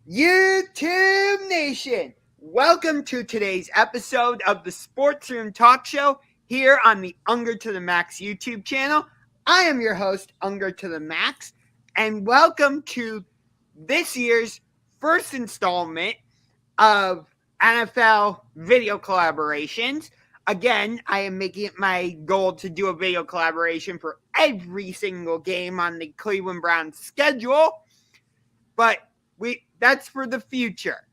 YouTube Nation, welcome to today's episode of the Sports Room Talk Show here on the Unger to the Max YouTube channel. I am your host, Unger to the Max, and welcome to this year's first installment of NFL video collaborations. Again, I am making it my goal to do a video collaboration for every single game on the Cleveland Browns schedule, but that's for the future.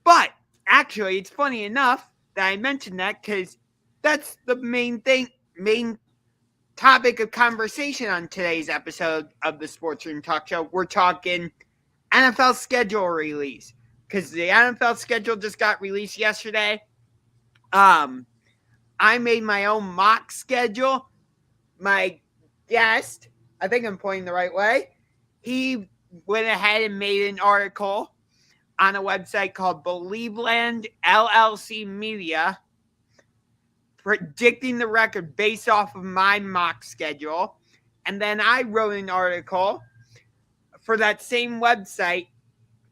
But actually, it's funny enough that I mentioned that because that's the main topic of conversation on today's episode of the Sports Room Talk Show. We're talking NFL schedule release because the NFL schedule just got released yesterday. I made my own mock schedule. My guest, I think I'm pointing the right way, he went ahead and made an article on a website called Believeland LLC Media predicting the record based off of my mock schedule. And then I wrote an article for that same website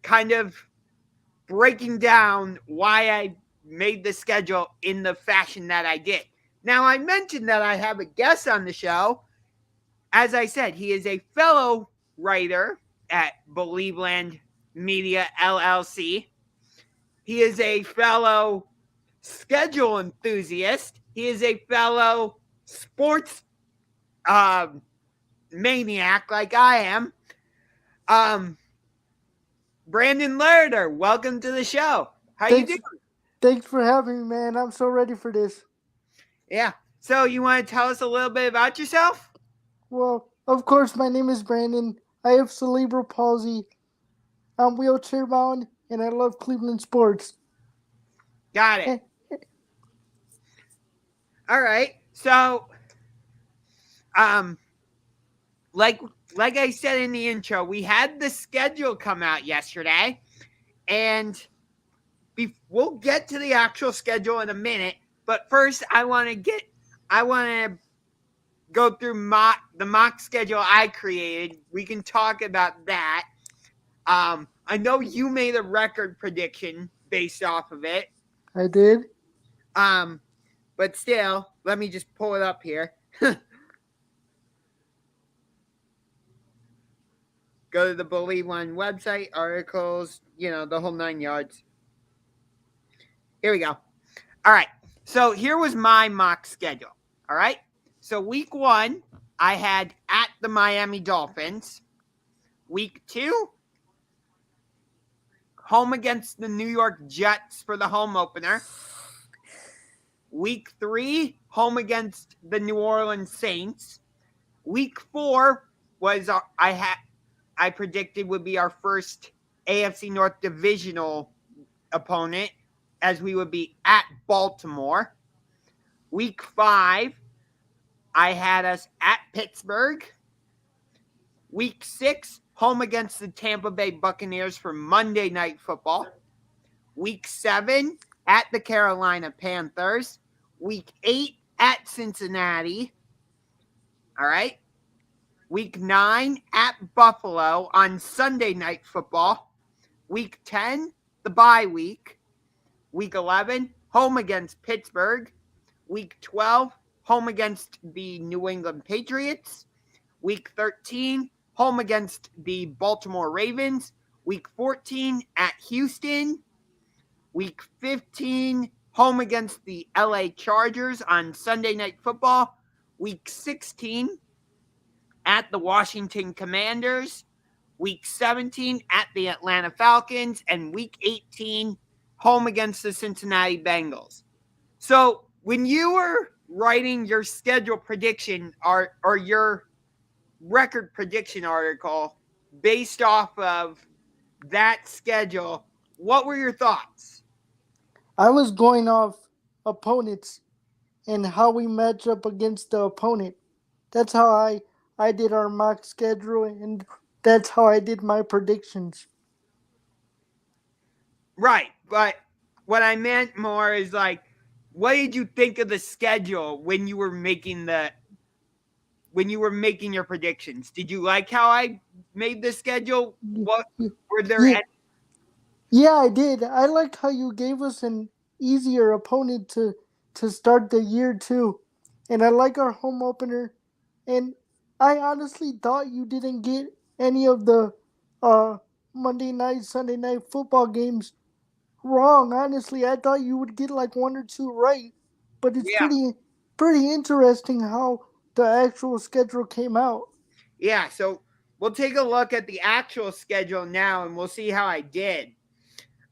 kind of breaking down why I made the schedule in the fashion that I did. Now, I mentioned that I have a guest on the show. As I said, he is a fellow writer at Believeland Media LLC. He is a fellow schedule enthusiast. He is a fellow sports maniac like I am. Brandon Larador, welcome to the show. How you doing? Thanks for having me, man. I'm so ready for this. Yeah. So you want to tell us a little bit about yourself? Well, of course, my name is Brandon. I have cerebral palsy. I'm wheelchair bound, and I love Cleveland sports. Got it. All right. So, like I said in the intro, we had the schedule come out yesterday, and we'll get to the actual schedule in a minute. But first, I want to go through the mock schedule I created. We can talk about that. I know you made a record prediction based off of it. I did. But still, let me just pull it up here. Go to the Believe One website, articles, the whole 9 yards. Here we go. All right. So here was my mock schedule. All right. So week 1, I had at the Miami Dolphins. Week 2, home against the New York Jets for the home opener. Week 3, home against the New Orleans Saints. Week 4 was I predicted would be our first AFC North divisional opponent, as we would be at Baltimore. Week 5, I had us at Pittsburgh. Week 6, home against the Tampa Bay Buccaneers for Monday Night Football. Week 7, at the Carolina Panthers. Week 8, at Cincinnati. All right. Week 9, at Buffalo on Sunday Night Football. Week 10, the bye week. Week 11, home against Pittsburgh. Week 12, home against the New England Patriots. Week 13, home against the Baltimore Ravens. Week 14, at Houston. Week 15, home against the LA Chargers on Sunday Night Football. Week 16, at the Washington Commanders. Week 17, at the Atlanta Falcons. And Week 18, home against the Cincinnati Bengals. So when you were writing your schedule prediction or your record prediction article based off of that schedule, what were your thoughts? I was going off opponents and how we match up against the opponent. That's how I did our mock schedule, and that's how I did my predictions. Right, but what I meant more is like, what did you think of the schedule when you were making your predictions? Did you like how I made the schedule? What were there any Yeah, I did. I like how you gave us an easier opponent to start the year too. And I like our home opener. And I honestly thought you didn't get any of the uh Monday night, Sunday night football games wrong. Honestly, I thought you would get like one or two right. But it's Yeah. pretty interesting how the actual schedule came out. Yeah, so we'll take a look at the actual schedule now and we'll see how I did.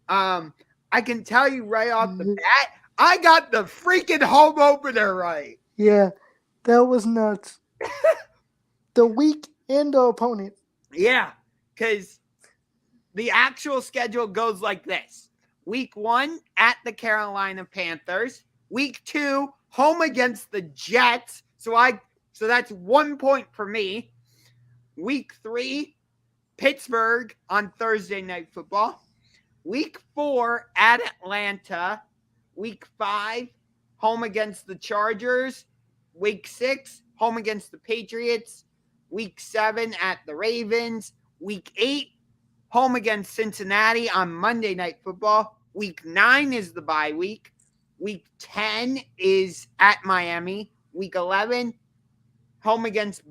Um, I can tell you right off the bat, I got the freaking home opener right. Yeah, that was nuts. The week and the opponent. Yeah, because the actual schedule goes like this: week 1 at the Carolina Panthers, week 2 home against the Jets. So that's 1 point for me. Week 3 Pittsburgh on Thursday Night Football. Week 4 at Atlanta. Week 5 home against the Chargers. Week 6 home against the Patriots. Week 7 at the Ravens. Week 8 home against Cincinnati on Monday Night Football. Week 9 is the bye week. Week 10 is at Miami. Week 11 home against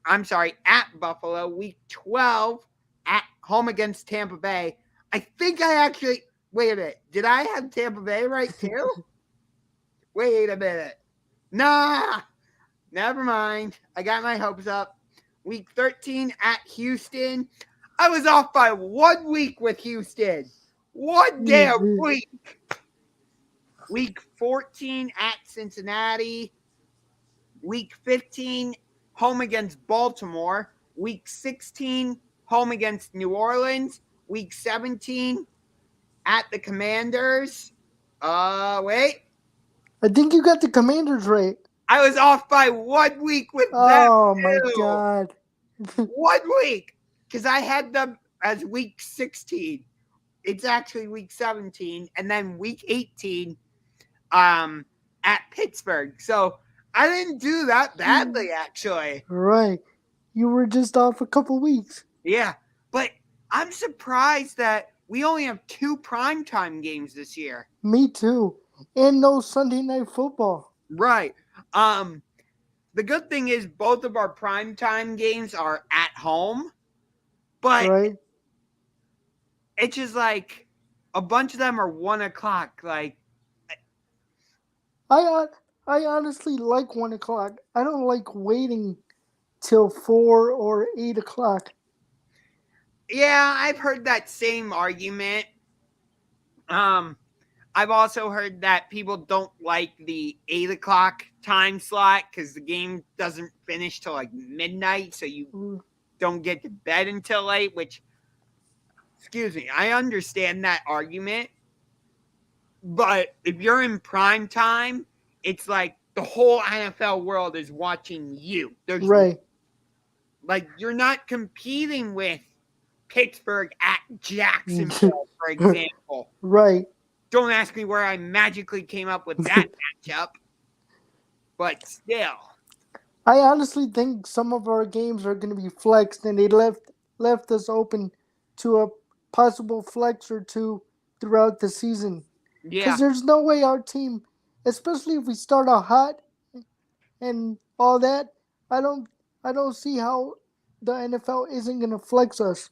at Buffalo. Week 12 at home against Tampa Bay. I think I actually wait a minute. Did I have Tampa Bay right too? Wait a minute. Nah. Never mind. I got my hopes up. Week 13 at Houston. I was off by 1 week with Houston. 1 damn week. Week 14 at Cincinnati. Week 15 home against Baltimore. Week 16 home against New Orleans. Week 17 at the Commanders. Wait. I think you got the Commanders right. I was off by 1 week with them. Oh my god. 1 week. Because I had them as week 16. It's actually week 17. And then week 18 at Pittsburgh. So I didn't do that badly, actually. Right. You were just off a couple weeks. Yeah. But I'm surprised that we only have 2 primetime games this year. Me too. And no Sunday night football. Right. The good thing is both of our primetime games are at home. But right. It's just like a bunch of them are 1 o'clock. Like I honestly like 1 o'clock. I don't like waiting till 4 or 8 o'clock. Yeah, I've heard that same argument. I've also heard that people don't like the 8 o'clock time slot because the game doesn't finish till like midnight, so you don't get to bed until late, which, excuse me, I understand that argument. But if you're in prime time, it's like the whole NFL world is watching you. There's right. Like you're not competing with Pittsburgh at Jacksonville, for example. Right. Don't ask me where I magically came up with that matchup. But still. I honestly think some of our games are going to be flexed, and they left us open to a possible flex or two throughout the season. Yeah. Because there's no way our team, especially if we start out hot and all that, I don't see how the NFL isn't going to flex us.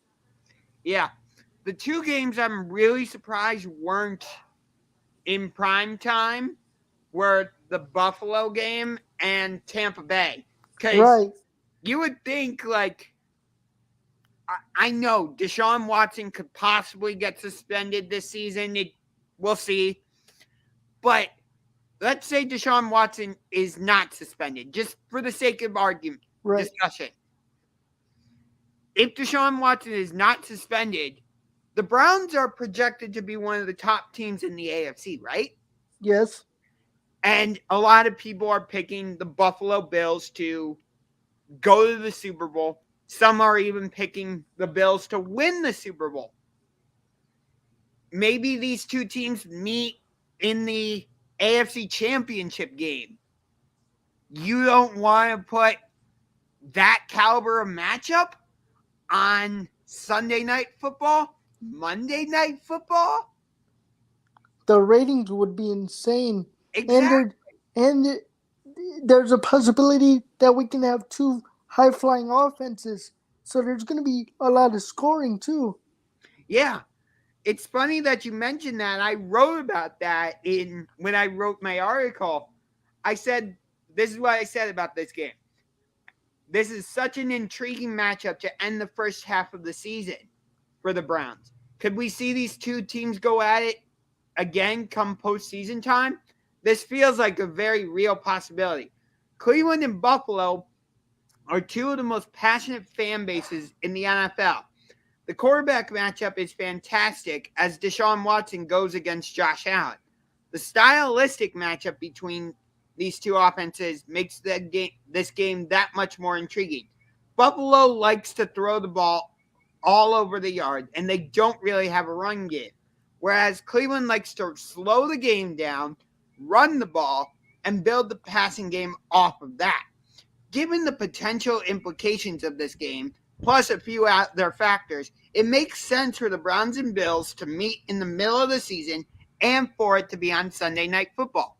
Yeah. The 2 games I'm really surprised weren't in prime time were the Buffalo game and Tampa Bay. Because you would think, like, I know Deshaun Watson could possibly get suspended this season. We'll see. But let's say Deshaun Watson is not suspended, just for the sake of argument, discussion. If Deshaun Watson is not suspended, the Browns are projected to be one of the top teams in the AFC, right? Yes. And a lot of people are picking the Buffalo Bills to go to the Super Bowl. Some are even picking the Bills to win the Super Bowl. Maybe these 2 teams meet in the AFC Championship game. You don't want to put that caliber of matchup on Sunday Night Football? Monday Night Football? The ratings would be insane. Exactly. And there's a possibility that we can have two high-flying offenses. So there's going to be a lot of scoring too. Yeah. It's funny that you mentioned that. I wrote about that when I wrote my article. I said, this is what I said about this game. This is such an intriguing matchup to end the first half of the season for the Browns. Could we see these two teams go at it again come postseason time? This feels like a very real possibility. Cleveland and Buffalo are two of the most passionate fan bases in the NFL. The quarterback matchup is fantastic as Deshaun Watson goes against Josh Allen. The stylistic matchup between these two offenses makes this game that much more intriguing. Buffalo likes to throw the ball all over the yard, and they don't really have a run game, whereas Cleveland likes to slow the game down, run the ball, and build the passing game off of that. Given the potential implications of this game, plus a few other factors, it makes sense for the Browns and Bills to meet in the middle of the season and for it to be on Sunday Night Football.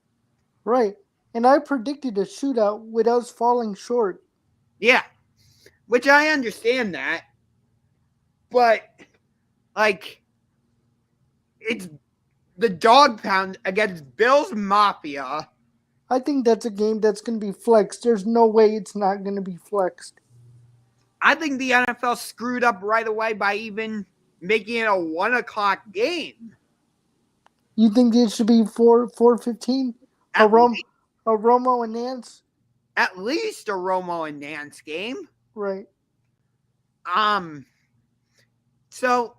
Right. And I predicted a shootout with us falling short. Yeah, which I understand that. But, it's the dog pound against Bills Mafia. I think that's a game that's going to be flexed. There's no way it's not going to be flexed. I think the NFL screwed up right away by even making it a 1 o'clock game. You think it should be 4:15? A Romo and Nance? At least a Romo and Nance game. Right. So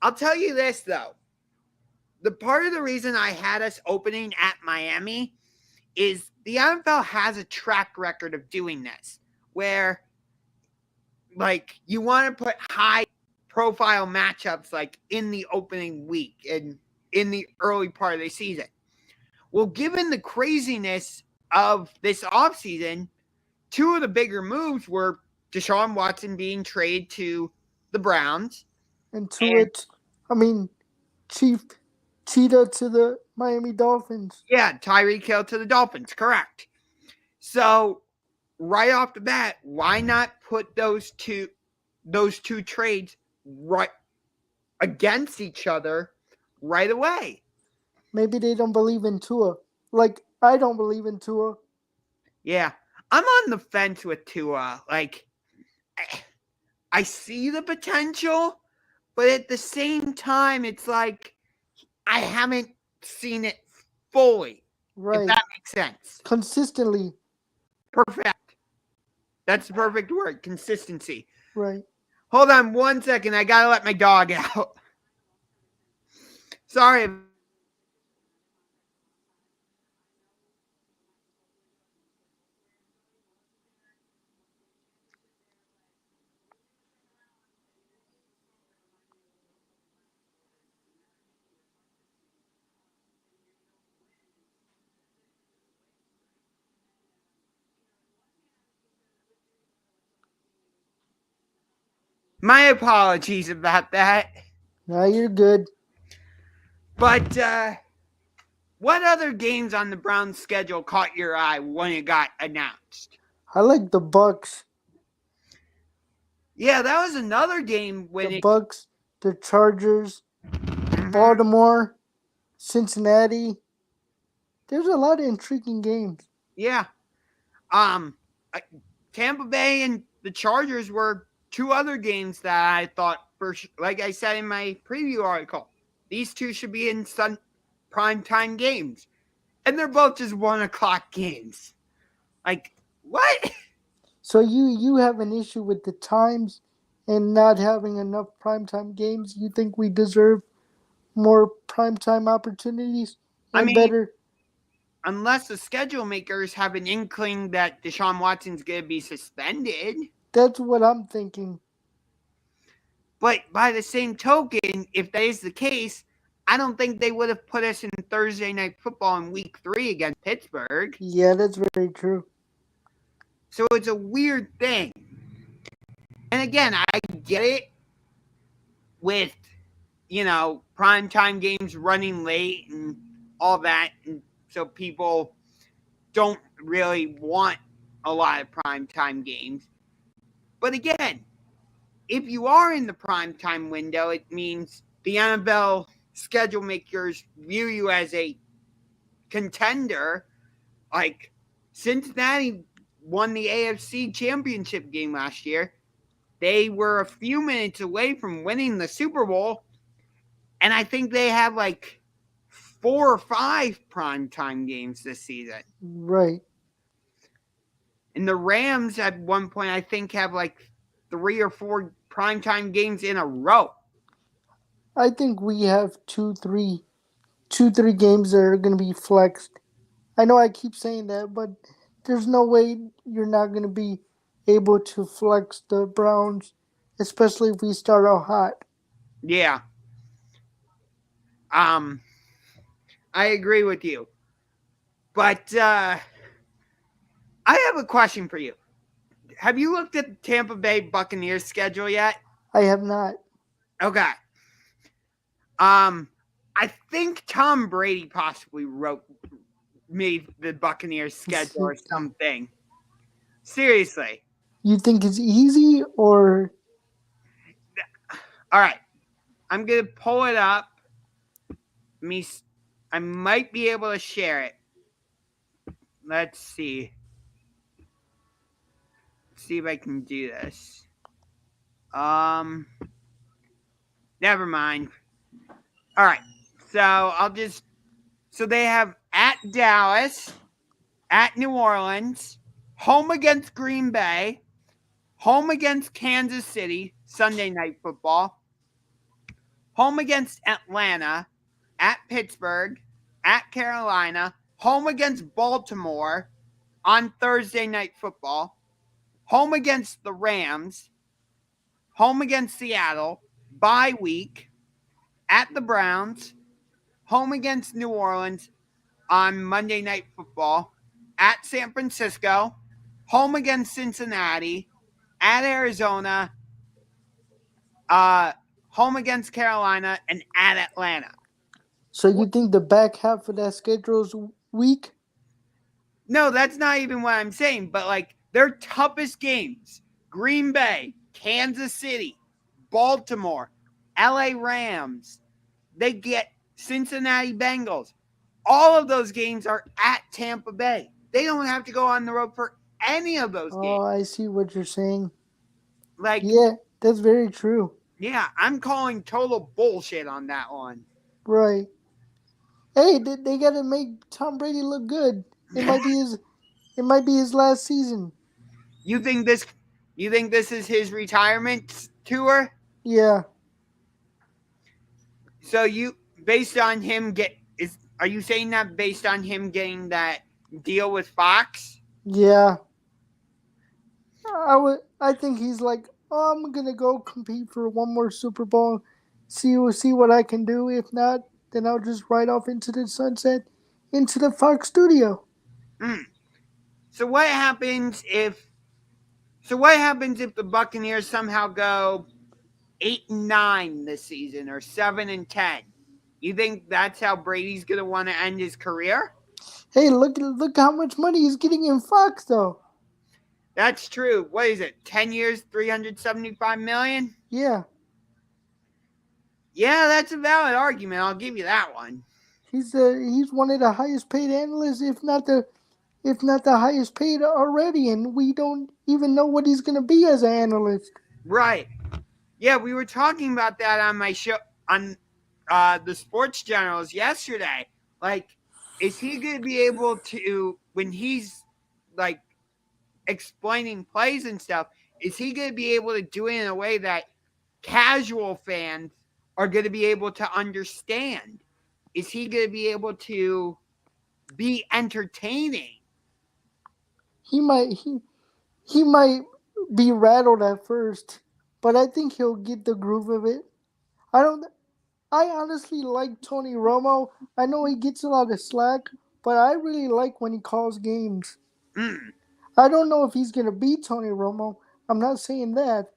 I'll tell you this though. The part of the reason I had us opening at Miami is the NFL has a track record of doing this, where you want to put high profile matchups in the opening week and in the early part of the season. Well, given the craziness of this offseason, two of the bigger moves were Deshaun Watson being traded to the Browns. And Cheetah to the Miami Dolphins. Yeah, Tyreek Hill to the Dolphins, correct. So right off the bat, why not put those two trades right against each other right away? Maybe they don't believe in Tua. Like I don't believe in Tua. Yeah, I'm on the fence with Tua. I see the potential, but at the same time, it's like I haven't seen it fully. Right. If that makes sense. Consistently. Perfect. That's the perfect word. Consistency. Right. Hold on 1 second. I gotta let my dog out. Sorry. My apologies about that. No, you're good. But what other games on the Browns schedule caught your eye when it got announced? I like the Bucks. Yeah, that was another game when the Bucks, the Chargers, Baltimore, Cincinnati. There's a lot of intriguing games. Yeah. Tampa Bay and the Chargers were two other games that I thought, like I said in my preview article, these two should be in primetime games. And they're both just 1 o'clock games. What? So you have an issue with the times and not having enough primetime games? You think we deserve more primetime opportunities and better? Unless the schedule makers have an inkling that Deshaun Watson's going to be suspended. That's what I'm thinking. But by the same token, if that is the case, I don't think they would have put us in Thursday Night Football in Week 3 against Pittsburgh. Yeah, that's very true. So it's a weird thing. And again, I get it with primetime games running late and all that. And so people don't really want a lot of primetime games. But again, if you are in the primetime window, it means the NFL schedule makers view you as a contender. Like Cincinnati won the AFC championship game last year. They were a few minutes away from winning the Super Bowl. And I think they have like 4 or 5 primetime games this season. Right. And the Rams at one point, I think, have like 3 or 4 primetime games in a row. I think we have two, three games that are going to be flexed. I know I keep saying that, but there's no way you're not going to be able to flex the Browns, especially if we start out hot. Yeah. I agree with you. But I have a question for you. Have you looked at the Tampa Bay Buccaneers schedule yet? I have not. Okay. I think Tom Brady possibly made the Buccaneers schedule or something. Seriously. You think it's easy or? All right. I'm going to pull it up. I might be able to share it. Let's see. Let's see if I can do this. Never mind. All right. So they have at Dallas, at New Orleans, home against Green Bay, home against Kansas City, Sunday Night Football, home against Atlanta, at Pittsburgh, at Carolina, home against Baltimore on Thursday Night Football, home against the Rams, home against Seattle, bye week, at the Browns, home against New Orleans on Monday Night Football, at San Francisco, home against Cincinnati, at Arizona, home against Carolina, and at Atlanta. So you think the back half of that schedule is weak? No, that's not even what I'm saying. But like their toughest games: Green Bay, Kansas City, Baltimore, LA Rams. They get Cincinnati Bengals. All of those games are at Tampa Bay. They don't have to go on the road for any of those games. Oh, I see what you're saying. Like, yeah, that's very true. Yeah, I'm calling total bullshit on that one. Right. Hey, they got to make Tom Brady look good. It might be his last season. You think this is his retirement tour? Yeah. So are you saying that based on him getting that deal with Fox? Yeah. I think he's like, oh, I'm gonna go compete for one more Super Bowl, see what I can do. If not, then I'll just ride off into the sunset, into the Fox studio. So what happens if the Buccaneers somehow go 8-9 this season or 7-10? You think that's how Brady's gonna want to end his career? Hey, look how much money he's getting in Fox though. That's true. What is it? 10 years, $375 million? Yeah. Yeah, that's a valid argument. I'll give you that one. He's one of the highest paid analysts, if not the highest paid already, and we don't even know what he's gonna be as an analyst. Right. Yeah, we were talking about that on my show on the Sports Generals yesterday. Like, is he going to be able to, when he's like explaining plays and stuff, is he going to be able to do it in a way that casual fans are going to be able to understand? Is he going to be able to be entertaining? He might be rattled at first, but I think he'll get the groove of it. I honestly like Tony Romo. I know he gets a lot of slack, but I really like when he calls games. I don't know if he's gonna beat Tony Romo. I'm not saying that,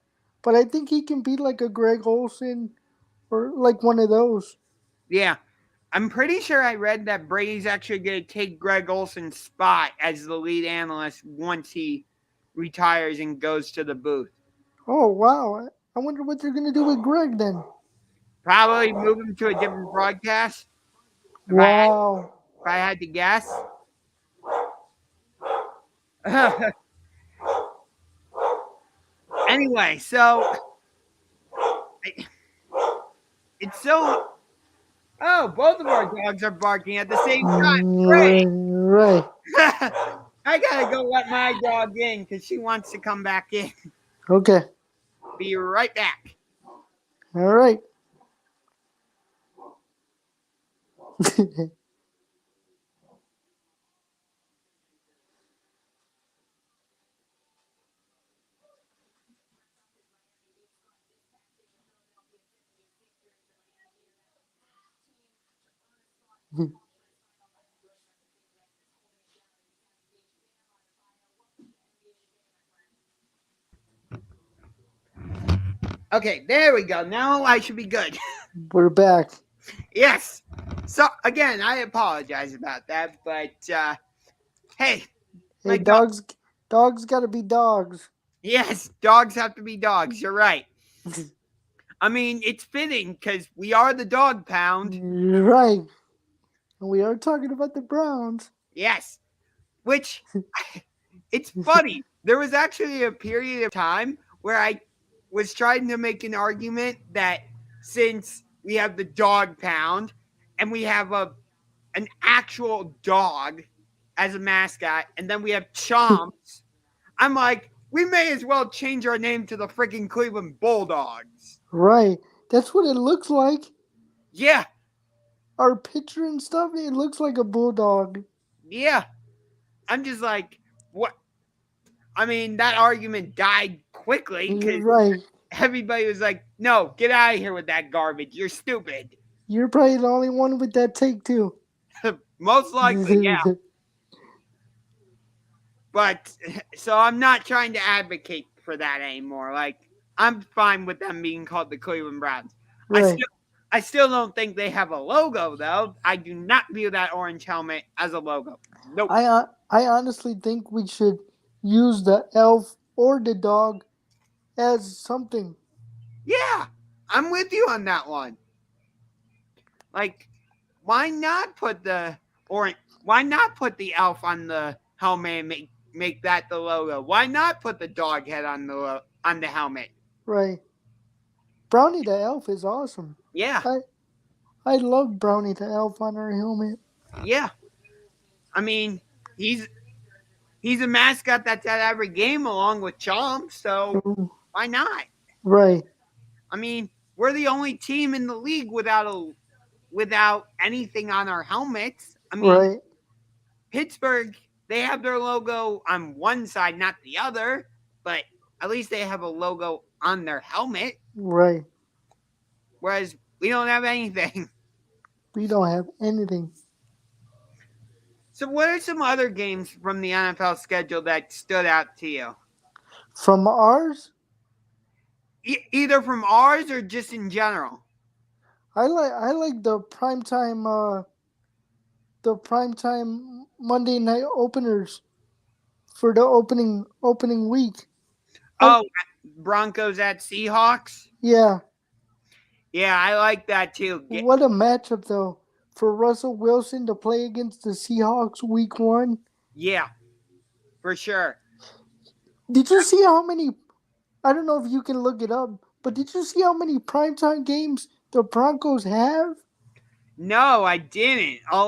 but I think he can be like a Greg Olson or like one of those. Yeah. I'm pretty sure I read that Brady's actually going to take Greg Olson's spot as the lead analyst once he retires and goes to the booth. Oh wow! I wonder what they're gonna do with Greg then. Probably move him to a different broadcast. If I had, Wow. if I had to guess. Anyway, so it's so. Oh, both of our dogs are barking at the same time. Right, right. Great. I gotta go let my dog in because she wants to come back in. Okay. Be right back. All right. Okay, there we go. Now I should be good. We're back. Yes. So again, I apologize about that, but hey, Hey, my dog. dogs gotta be dogs. Yes, dogs have to be dogs. You're right. I mean, it's fitting because we are the dog pound. Right. And we are talking about the Browns. Yes, which it's funny. There was actually a period of time where I was trying to make an argument that since we have the dog pound and we have an actual dog as a mascot, and then we have Chomps, I'm like, we may as well change our name to the freaking Cleveland Bulldogs. Right. That's what it looks like. Yeah, Our picture and stuff, it looks like a bulldog. yeah. I'm just like, what? I mean, that argument died quickly because Right. everybody was like, no, get out of here with that garbage. You're stupid. You're probably the only one with that take too. Most likely, yeah. But so I'm not trying to advocate for that anymore. Like, I'm fine with them being called the Cleveland Browns. Right. I still don't think they have a logo though. I do not view that orange helmet as a logo. Nope. I honestly think we should use the elf or the dog as something. Yeah, I'm with you on that one. Like, why not put the orange? Why not put the elf on the helmet and make that the logo? Why not put the dog head on the helmet? Right. Brownie the elf is awesome. Yeah, I love Brownie the elf on our helmet. yeah. I mean, he's he's a mascot that's at every game along with Chomp, so why not? Right. I mean, we're the only team in the league without anything on our helmets. I mean, Right. Pittsburgh, they have their logo on one side, not the other, but at least they have a logo on their helmet, Right. whereas we don't have anything. We don't have anything. So, what are some other games from the NFL schedule that stood out to you? From ours, Either from ours or just in general? I like the primetime Monday night openers for the opening week. Oh, Broncos at Seahawks? Yeah. Yeah, I like that too. What a matchup though. For Russell Wilson to play against the Seahawks week 1. Yeah, for sure. Did you see how many, I don't know if you can look it up, but did you see how many primetime games the Broncos have? No, I didn't. I'll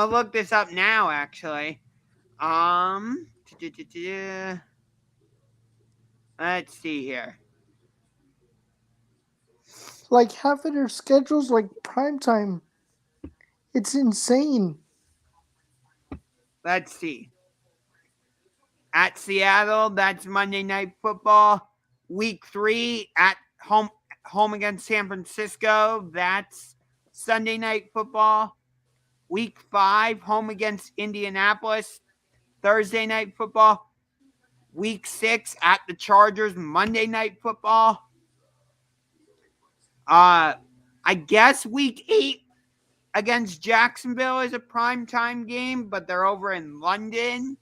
look this up now actually. Um let's see here. Like half of their schedules like primetime. It's insane. Let's see. At Seattle, that's Monday Night Football. Week 3 at home against San Francisco, that's Sunday Night Football. Week 5, home against Indianapolis, Thursday Night Football. Week 6 at the Chargers, Monday Night Football. I guess week 8 against Jacksonville is a primetime game, but they're over in London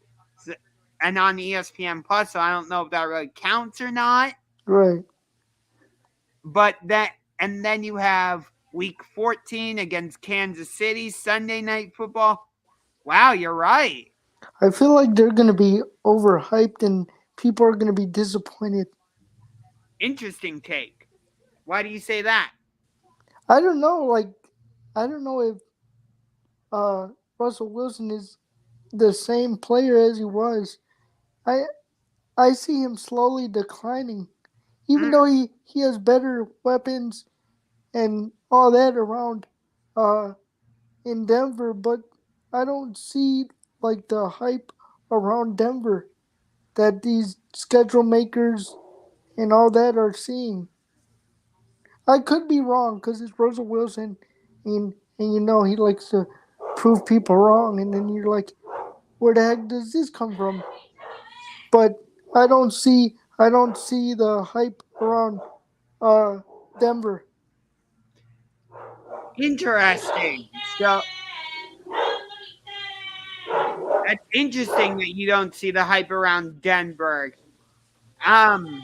and on ESPN Plus, so I don't know if that really counts or not. Right. But and then you have week 14 against Kansas City, Sunday night football. Wow, you're right. I feel like they're going to be overhyped and people are going to be disappointed. Interesting take. Why do you say that? I don't know. I don't know if uh, Russell Wilson is the same player as he was. I I see him slowly declining, even Mm, though he has better weapons and all that around uh, in Denver. But I don't see like the hype around Denver that these schedule makers and all that are seeing. I could be wrong because it's Russell Wilson, and you know he likes to prove people wrong, and then you're like, where the heck does this come from? But I don't see the hype around uh Denver. interesting. So that's interesting that you don't see the hype around Denver. Um,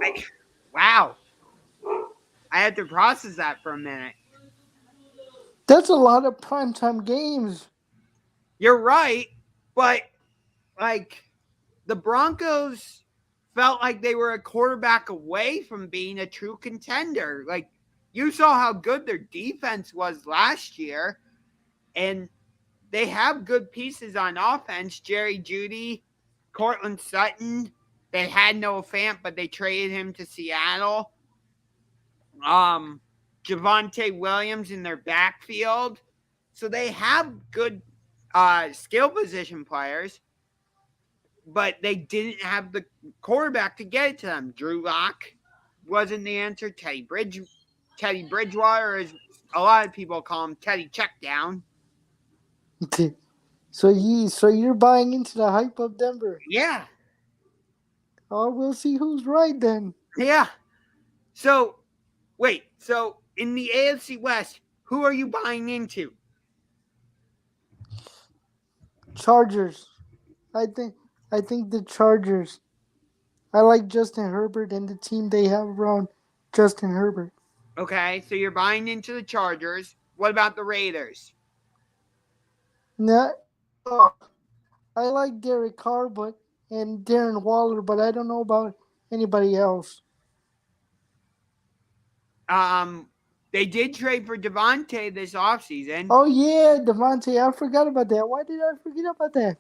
I, wow, I had to process that for a minute. That's a lot of primetime games. You're right, but like the Broncos felt like they were a quarterback away from being a true contender. Like you saw how good their defense was last year, and they have good pieces on offense. Jerry Jeudy, Cortland Sutton. They had Noah Fant, but they traded him to Seattle. Um, Javonte Williams in their backfield. So they have good skill position players, but they didn't have the quarterback to get it to them. Drew Lock wasn't the answer. Teddy Bridgewater, as a lot of people call him, Teddy Checkdown. So you're buying into the hype of Denver. Yeah, Oh, we'll see who's right then. yeah. So wait, so in the AFC West, who are you buying into? Chargers. I think I think the Chargers. I like Justin Herbert and the team they have around Justin Herbert. Okay, so you're buying into the Chargers. What about the Raiders? Now, I like Derek Carr, but and Darren Waller, but I don't know about anybody else. Um, they did trade for Devontae this offseason. Oh yeah, Devontae, I forgot about that. Why did I forget about that?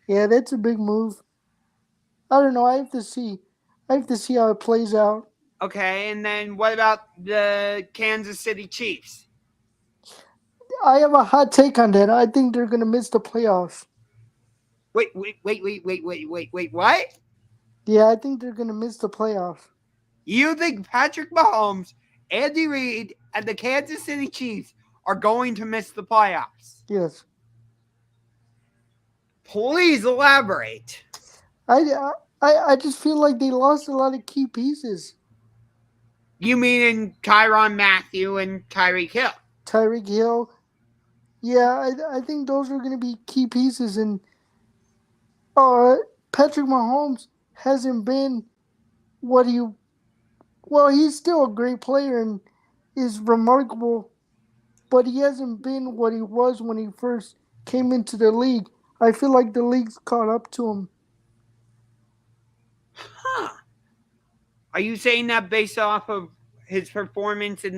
Yeah, that's a big move. I don't know. I have to see. I have to see how it plays out. Okay, and then what about the Kansas City Chiefs? I have a hot take on that. I think they're gonna miss the playoffs. Wait, what? Yeah, I think they're gonna miss the playoffs. You think Patrick Mahomes, Andy Reid, and the Kansas City Chiefs are going to miss the playoffs? Yes. Please elaborate. I just feel like they lost a lot of key pieces. You mean in Tyrann Mathieu and Tyreek Hill? Tyreek Hill. Yeah, I think those are going to be key pieces. And uh, Patrick Mahomes hasn't been what he. Well, he's still a great player and is remarkable, but he hasn't been what he was when he first came into the league. I feel like the league's caught up to him. Huh. Are you saying that based off of his performance in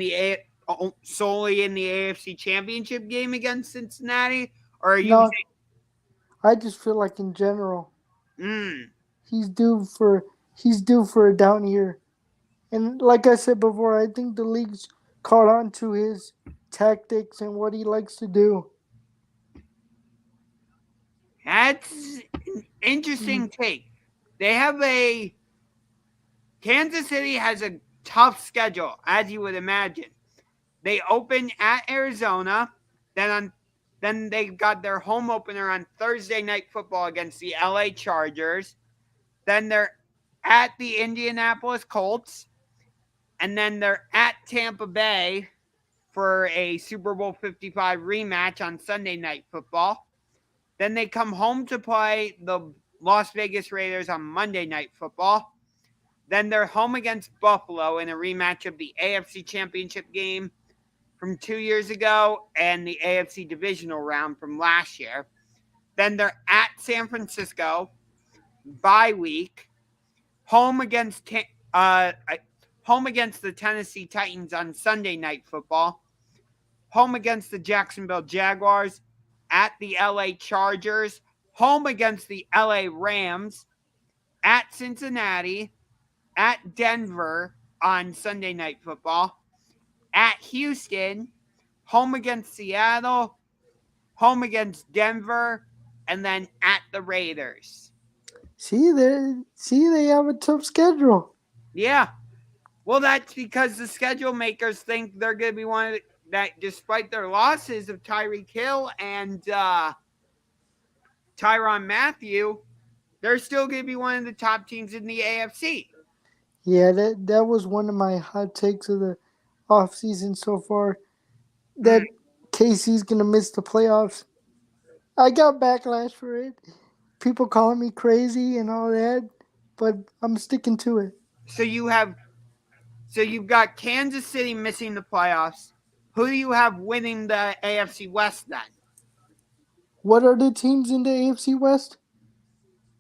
solely in the AFC Championship game against Cincinnati, or are you No, I just feel like in general saying, he's due for he's due for a down year. And like I said before, I think the league's caught on to his tactics and what he likes to do. that's an Mm. interesting take? They have Kansas City has a tough schedule, as you would imagine. They open at Arizona, then they got their home opener on Thursday night football against the LA Chargers. Then they're at the Indianapolis Colts. And then they're at Tampa Bay for a Super Bowl 55 rematch on Sunday Night Football. Then they come home to play the Las Vegas Raiders on Monday Night Football. Then they're home against Buffalo in a rematch of the AFC Championship game from 2 years ago and the AFC Divisional round from last year. Then they're at San Francisco, bye week, home against the Tennessee Titans on Sunday Night Football, home against the Jacksonville Jaguars, at the LA Chargers, home against the LA Rams, at Cincinnati, at Denver on Sunday Night Football, at Houston, home against Seattle, home against Denver, and then at the Raiders. See, they have a tough schedule. Yeah. Well, that's because the schedule makers think they're going to be one of the, that, despite their losses of Tyreek Hill and Tyrann Mathieu, they're still going to be one of the top teams in the AFC. Yeah, that was one of my hot takes of the offseason so far. That KC's going to miss the playoffs. I got backlash for it. People calling me crazy and all that, but I'm sticking to it. So you've got Kansas City missing the playoffs. Who do you have winning the AFC West then? What are the teams in the AFC West?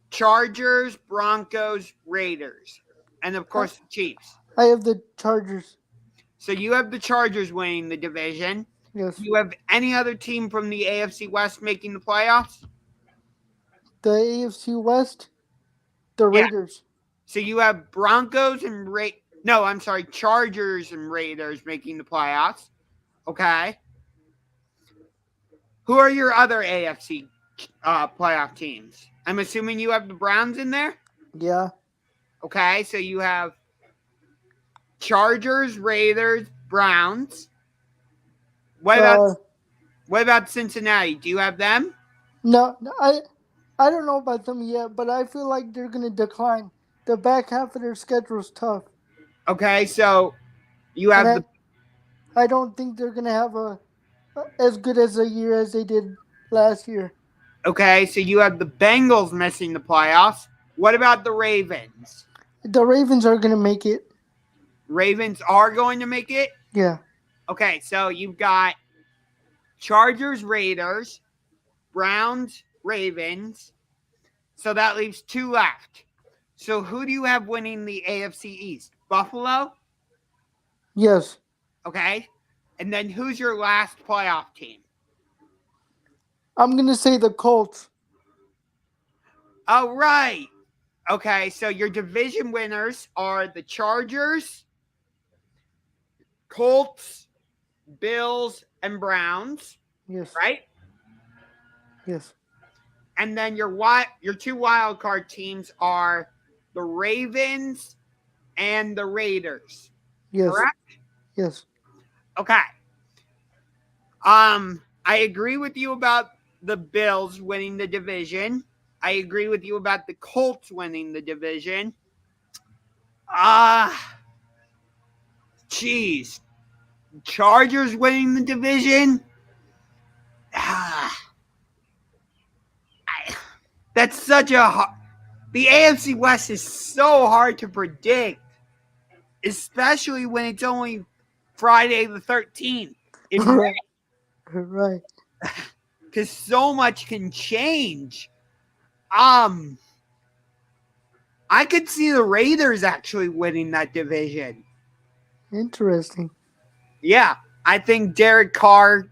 Chargers, Broncos, Raiders, and of course the Chiefs. I have the Chargers. So you have the Chargers winning the division. Yes. Do you have any other team from the AFC West making the playoffs? The AFC West, the Raiders. So you have Broncos and Chargers and Raiders making the playoffs. Okay. Who are your other AFC playoff teams? I'm assuming you have the Browns in there? Yeah. Okay, so you have Chargers, Raiders, Browns. What about Cincinnati? Do you have them? No, I don't know about them yet, but I feel like they're going to decline. The back half of their schedule is tough. Okay, so you have I don't think they're going to have as good as a year as they did last year. Okay, so you have the Bengals missing the playoffs. What about the Ravens? The Ravens are going to make it. Ravens are going to make it? Yeah. Okay, so you've got Chargers, Raiders, Browns, Ravens. So that leaves two left. So who do you have winning the AFC East? Buffalo? Yes. Okay. And then who's your last playoff team? I'm going to say the Colts. All right. Okay, so your division winners are the Chargers, Colts, Bills, and Browns. Yes. Right? Yes. And then your two wild card teams are the Ravens and the Raiders. Yes. Correct? Yes. Okay. I agree with you about the Bills winning the division. I agree with you about the Colts winning the division. Chargers winning the division. That's such a the AFC West is so hard to predict, especially when it's only Friday the 13th in May. Right. Because so much can change. I could see the Raiders actually winning that division. Interesting. Yeah, I think Derek Carr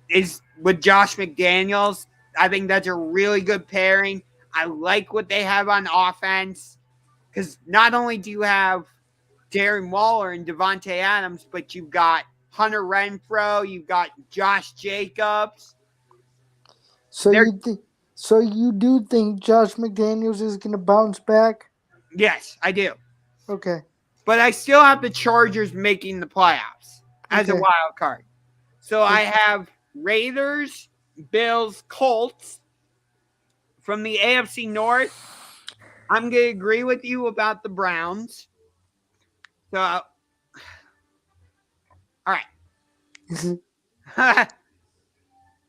is with Josh McDaniels. I think that's a really good pairing. I like what they have on offense because not only do you have Darren Waller and Devontae Adams, but you've got Hunter Renfrow, you've got Josh Jacobs. So you do think Josh McDaniels is going to bounce back? Yes, I do. Okay. But I still have the Chargers making the playoffs as a wild card. So I have Raiders, Bills, Colts. From the AFC North, I'm going to agree with you about the Browns. So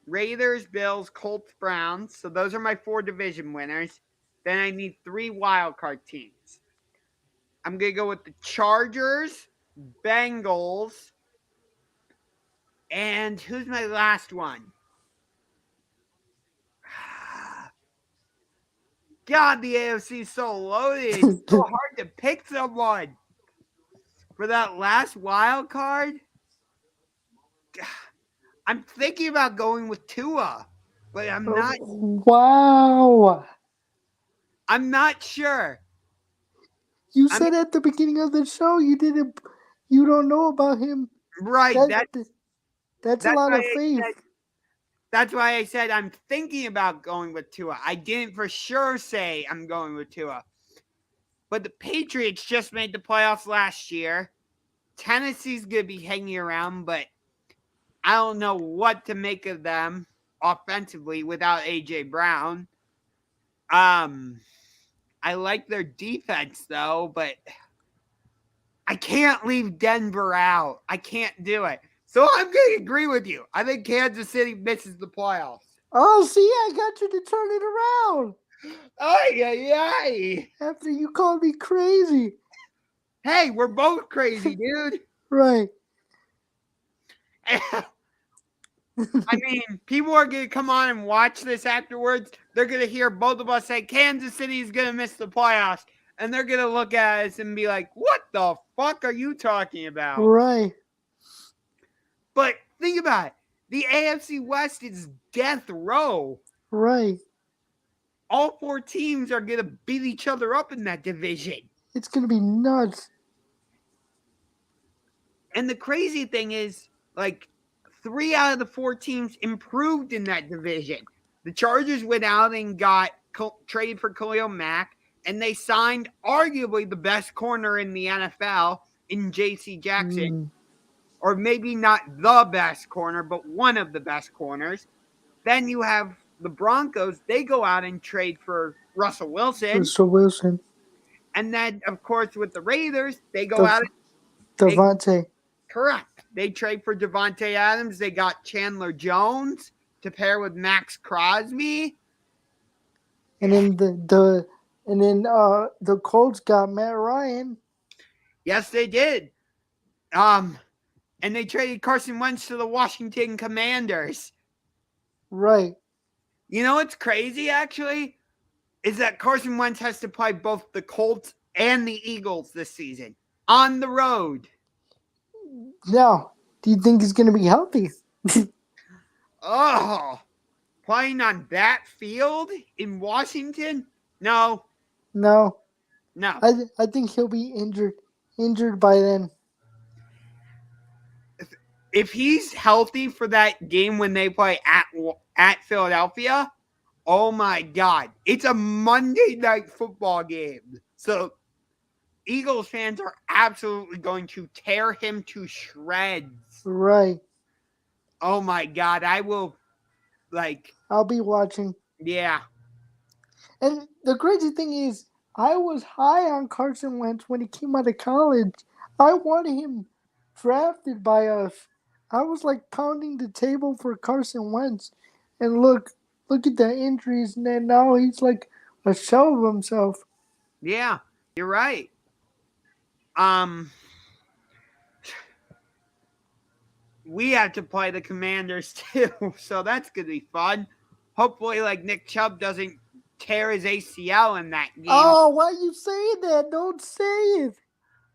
Raiders, Bills, Colts, Browns. So those are my 4 division winners. Then I need 3 wild card teams. I'm going to go with the Chargers, Bengals, and who's my last one? God, the AFC is so loaded. It's so hard to pick someone. For that last wild card, I'm thinking about going with Tua, but I'm not. Wow. I'm not sure. You said at the beginning of the show you don't know about him. Right. That's a lot of faith. That's why I said I'm thinking about going with Tua. I didn't for sure say I'm going with Tua. But the Patriots just made the playoffs last year. Tennessee's going to be hanging around, but I don't know what to make of them offensively without A.J. Brown. I like their defense, though, but I can't leave Denver out. I can't do it. So I'm going to agree with you. I think Kansas City misses the playoffs. Oh, see, I got you to turn it around. Ay, ay, ay. After you called me crazy. Hey, we're both crazy, dude. Right. I mean, people are going to come on and watch this afterwards. They're going to hear both of us say Kansas City is going to miss the playoffs. And they're going to look at us and be like, what the fuck are you talking about? Right. But think about it. The AFC West is death row. Right. All 4 teams are going to beat each other up in that division. It's going to be nuts. And the crazy thing is, like, 3 out of the 4 teams improved in that division. The Chargers went out and traded for Khalil Mack, and they signed arguably the best corner in the NFL in J.C. Jackson. Or maybe not the best corner, but one of the best corners. Then you have the Broncos. They go out and trade for Russell Wilson. And then, of course, with the Raiders, they go out and Devontae. Correct. They trade for Devontae Adams. They got Chandler Jones to pair with Max Crosby. And then the Colts got Matt Ryan. Yes, they did. And they traded Carson Wentz to the Washington Commanders. Right. You know what's crazy, actually, is that Carson Wentz has to play both the Colts and the Eagles this season on the road. Now, do you think he's going to be healthy? Playing on that field in Washington? No. I think he'll be injured by then. If he's healthy for that game when they play at Philadelphia, oh my God. It's a Monday night football game. So Eagles fans are absolutely going to tear him to shreds. Right. Oh my God. I will, I'll be watching. Yeah. And the crazy thing is, I was high on Carson Wentz when he came out of college. I wanted him drafted by us. I was pounding the table for Carson Wentz. And look at the injuries, and then now he's like a shell of himself. Yeah, you're right. We have to play the Commanders too, so that's going to be fun. Hopefully, Nick Chubb doesn't tear his ACL in that game. Oh, why are you saying that? Don't say it.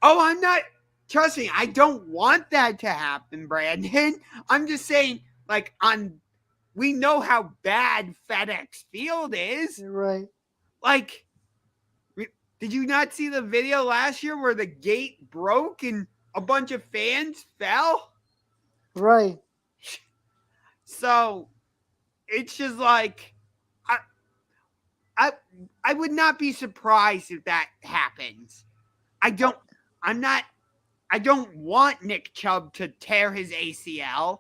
Oh, I'm not. Trust me, I don't want that to happen, Brandon. I'm just saying, we know how bad FedEx Field is. Right. Did you not see the video last year where the gate broke and a bunch of fans fell? Right. So, it's just I would not be surprised if that happens. I don't want Nick Chubb to tear his ACL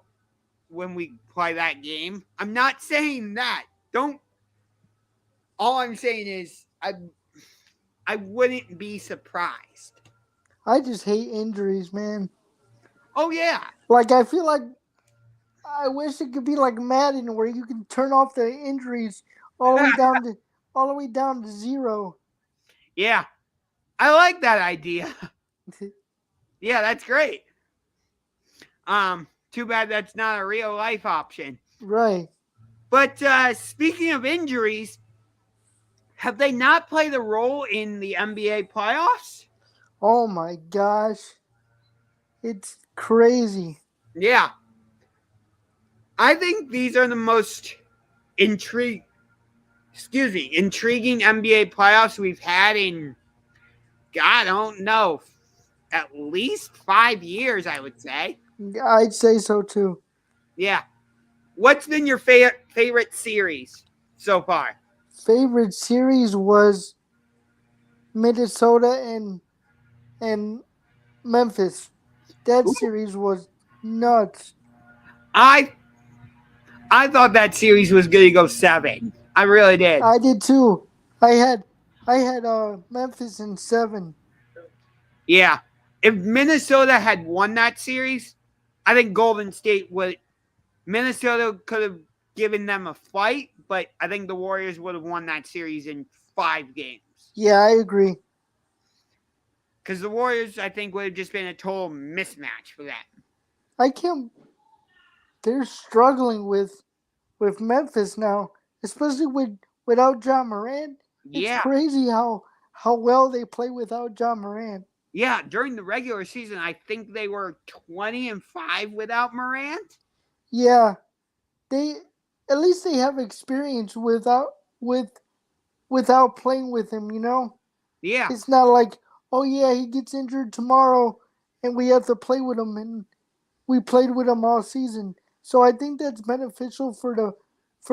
when we play that game. I'm not saying that. All I'm saying is I wouldn't be surprised. I just hate injuries, man. Oh, yeah. I feel like I wish it could be like Madden, where you can turn off the injuries all the way down to all the way down to zero. Yeah, I like that idea. Yeah, that's great. Too bad that's not a real life option. Right. But speaking of injuries, have they not played a role in the NBA playoffs? Oh my gosh. It's crazy. Yeah, I think these are the most intriguing NBA playoffs we've had in, God, I don't know, at least 5 years, I would say. I'd say so too. Yeah. What's been your favorite series so far? Favorite series was Minnesota and Memphis. That Ooh, series was nuts. I I thought that series was going to go 7. I really did. I did too. I had Memphis in 7. Yeah. If Minnesota had won that series, I think Golden State would. Minnesota could have given them a fight, but I think the Warriors would have won that series in 5 games. Yeah, I agree. Because the Warriors, I think, would have just been a total mismatch for that. I can't. They're struggling with Memphis now, especially without John Morant. It's Yeah. crazy how well they play without John Morant. Yeah. During the regular season, I think they were 20-5 without Morant. Yeah, they at least they have experience with without playing with him. You know, Yeah. it's not like, oh yeah, he gets injured tomorrow and we have to play with him, and we played with him all season. So I think that's beneficial for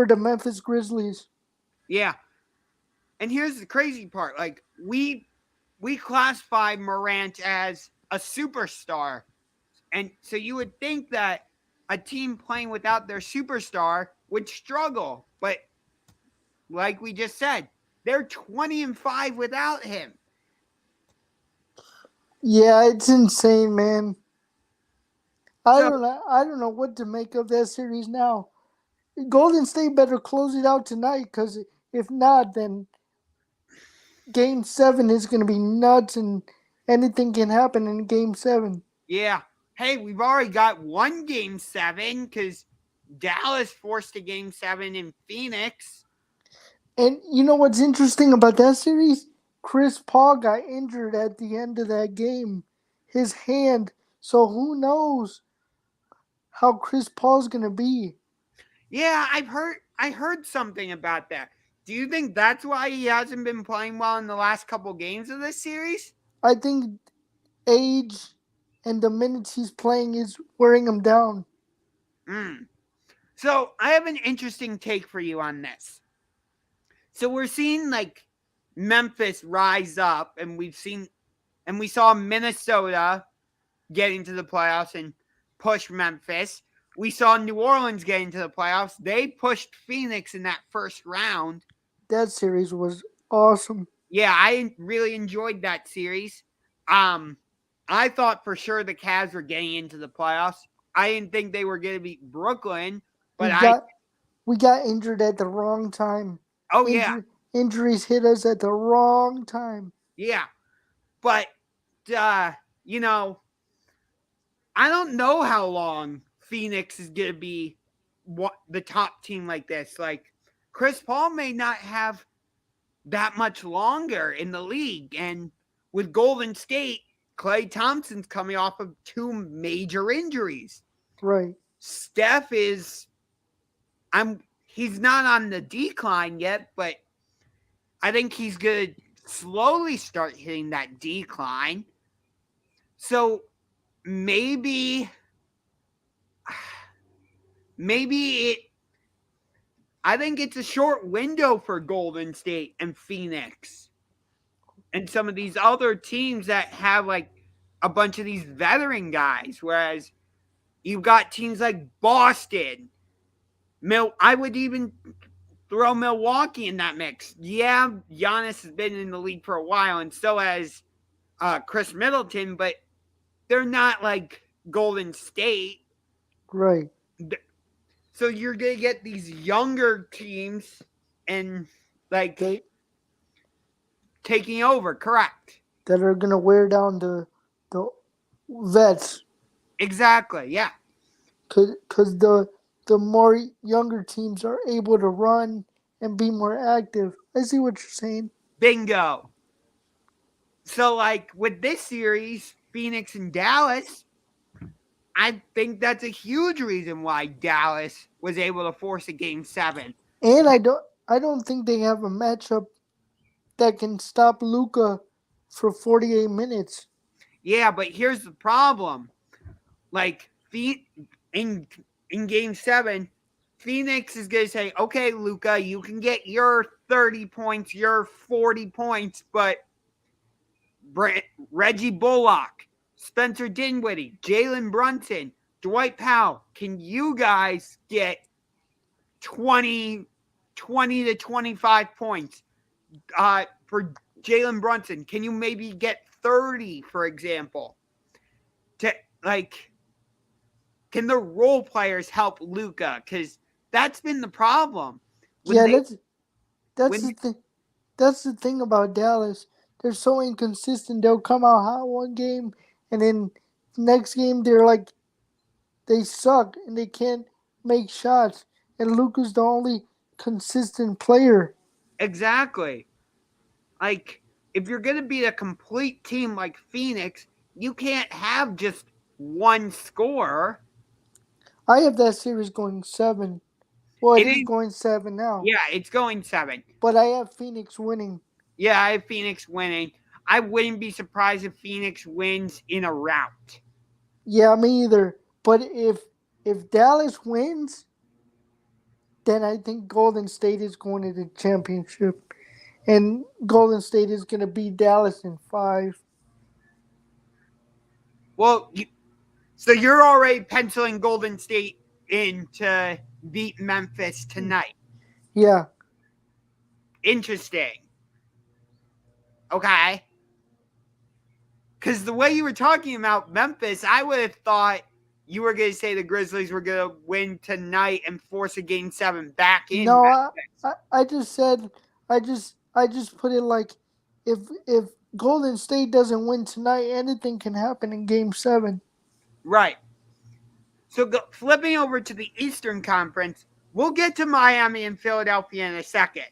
the Memphis Grizzlies. Yeah. And here's the crazy part. Like, we classify Morant as a superstar. And so you would think that a team playing without their superstar would struggle. But like we just said, they're 20-5 without him. Yeah, it's insane, man. I So don't know. I don't know what to make of that series now. Golden State better close it out tonight, because if not, then Game 7 is going to be nuts, and anything can happen in Game 7. yeah. Hey, we've already got one game 7 because Dallas forced a game 7 in Phoenix. And you know what's interesting about that series? Chris Paul got injured at the end of that game, his hand. So who knows how Chris Paul's going to be? Yeah, I heard something about that. Do you think that's why he hasn't been playing well in the last couple games of this series? I think age and the minutes he's playing is wearing him down. Mm. So I have an interesting take for you on this. So we're seeing like Memphis rise up, and we saw Minnesota get into the playoffs and push Memphis. We saw New Orleans get into the playoffs. They pushed Phoenix in that first round. That series was awesome. Yeah, I really enjoyed that series. I thought for sure the Cavs were getting into the playoffs. I didn't think they were going to beat Brooklyn, but We got injured at the wrong time. oh yeah, Injuries hit us at the wrong time. yeah. But you know, I don't know how long Phoenix is going to be the top team like this. Like, Chris Paul may not have that much longer in the league. And with Golden State, Klay Thompson's coming off of 2 major injuries. Right. Steph he's not on the decline yet, but I think he's going to slowly start hitting that decline. So maybe it I think it's a short window for Golden State and Phoenix and some of these other teams that have like a bunch of these veteran guys, whereas you've got teams like Boston. I would even throw Milwaukee in that mix. Yeah, Giannis has been in the league for a while, and so has Chris Middleton, but they're not like Golden State. Right. So you're gonna get these younger teams and like that taking over, correct? that are gonna wear down the vets, Exactly, yeah. because the more younger teams are able to run and be more active. I see what you're saying. Bingo. So like with this series, Phoenix and Dallas, I think that's a huge reason why Dallas was able to force a game 7. And I don't think they have a matchup that can stop Luka for 48 minutes. Yeah, but here's the problem. Like in in game 7, Phoenix is going to say, "Okay, Luka, you can get your 30 points, your 40 points, but Reggie Bullock, Spencer Dinwiddie, Jalen Brunson, Dwight Powell, can you guys get 20, 20 to 25 points for Jalen Brunson? Can you maybe get 30, for example? To like, can the role players help Luka? Because that's been the problem. When Yeah, they that's when the thing. That's the thing about Dallas. They're so inconsistent. They'll come out hot one game, and then next game they're like they suck and they can't make shots. And Luka's the only consistent player. exactly, like, if you're going to be a complete team like Phoenix, you can't have just one scorer. I have that series going 7. Well, it It is is, going 7 now, yeah, it's going 7. but I have Phoenix winning. Yeah, I have Phoenix winning. I wouldn't be surprised if Phoenix wins in a rout. Yeah, me either. But if Dallas wins, then I think Golden State is going to the championship, and Golden State is going to beat Dallas in 5. Well, so you're already penciling Golden State in to beat Memphis tonight. Yeah, Interesting. Okay. Because the way you were talking about Memphis, I would have thought you were going to say the Grizzlies were going to win tonight and force a game 7 back in no, Memphis. I just said I just put it like if Golden State doesn't win tonight, anything can happen in Game 7. Right. So flipping over to the Eastern Conference, we'll get to Miami and Philadelphia in a second.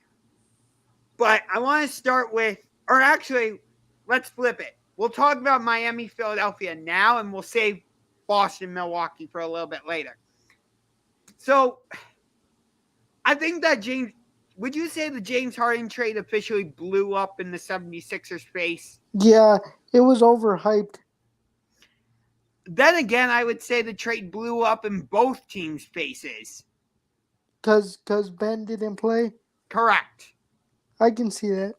But I want to start with, or actually, let's flip it. We'll talk about Miami, Philadelphia now, and we'll save Boston, Milwaukee for a little bit later. So I think that would you say the James Harden trade officially blew up in the 76ers face? Yeah, it was overhyped. Then again, I would say the trade blew up in both teams' faces. Cause Ben didn't play. Correct. I can see that.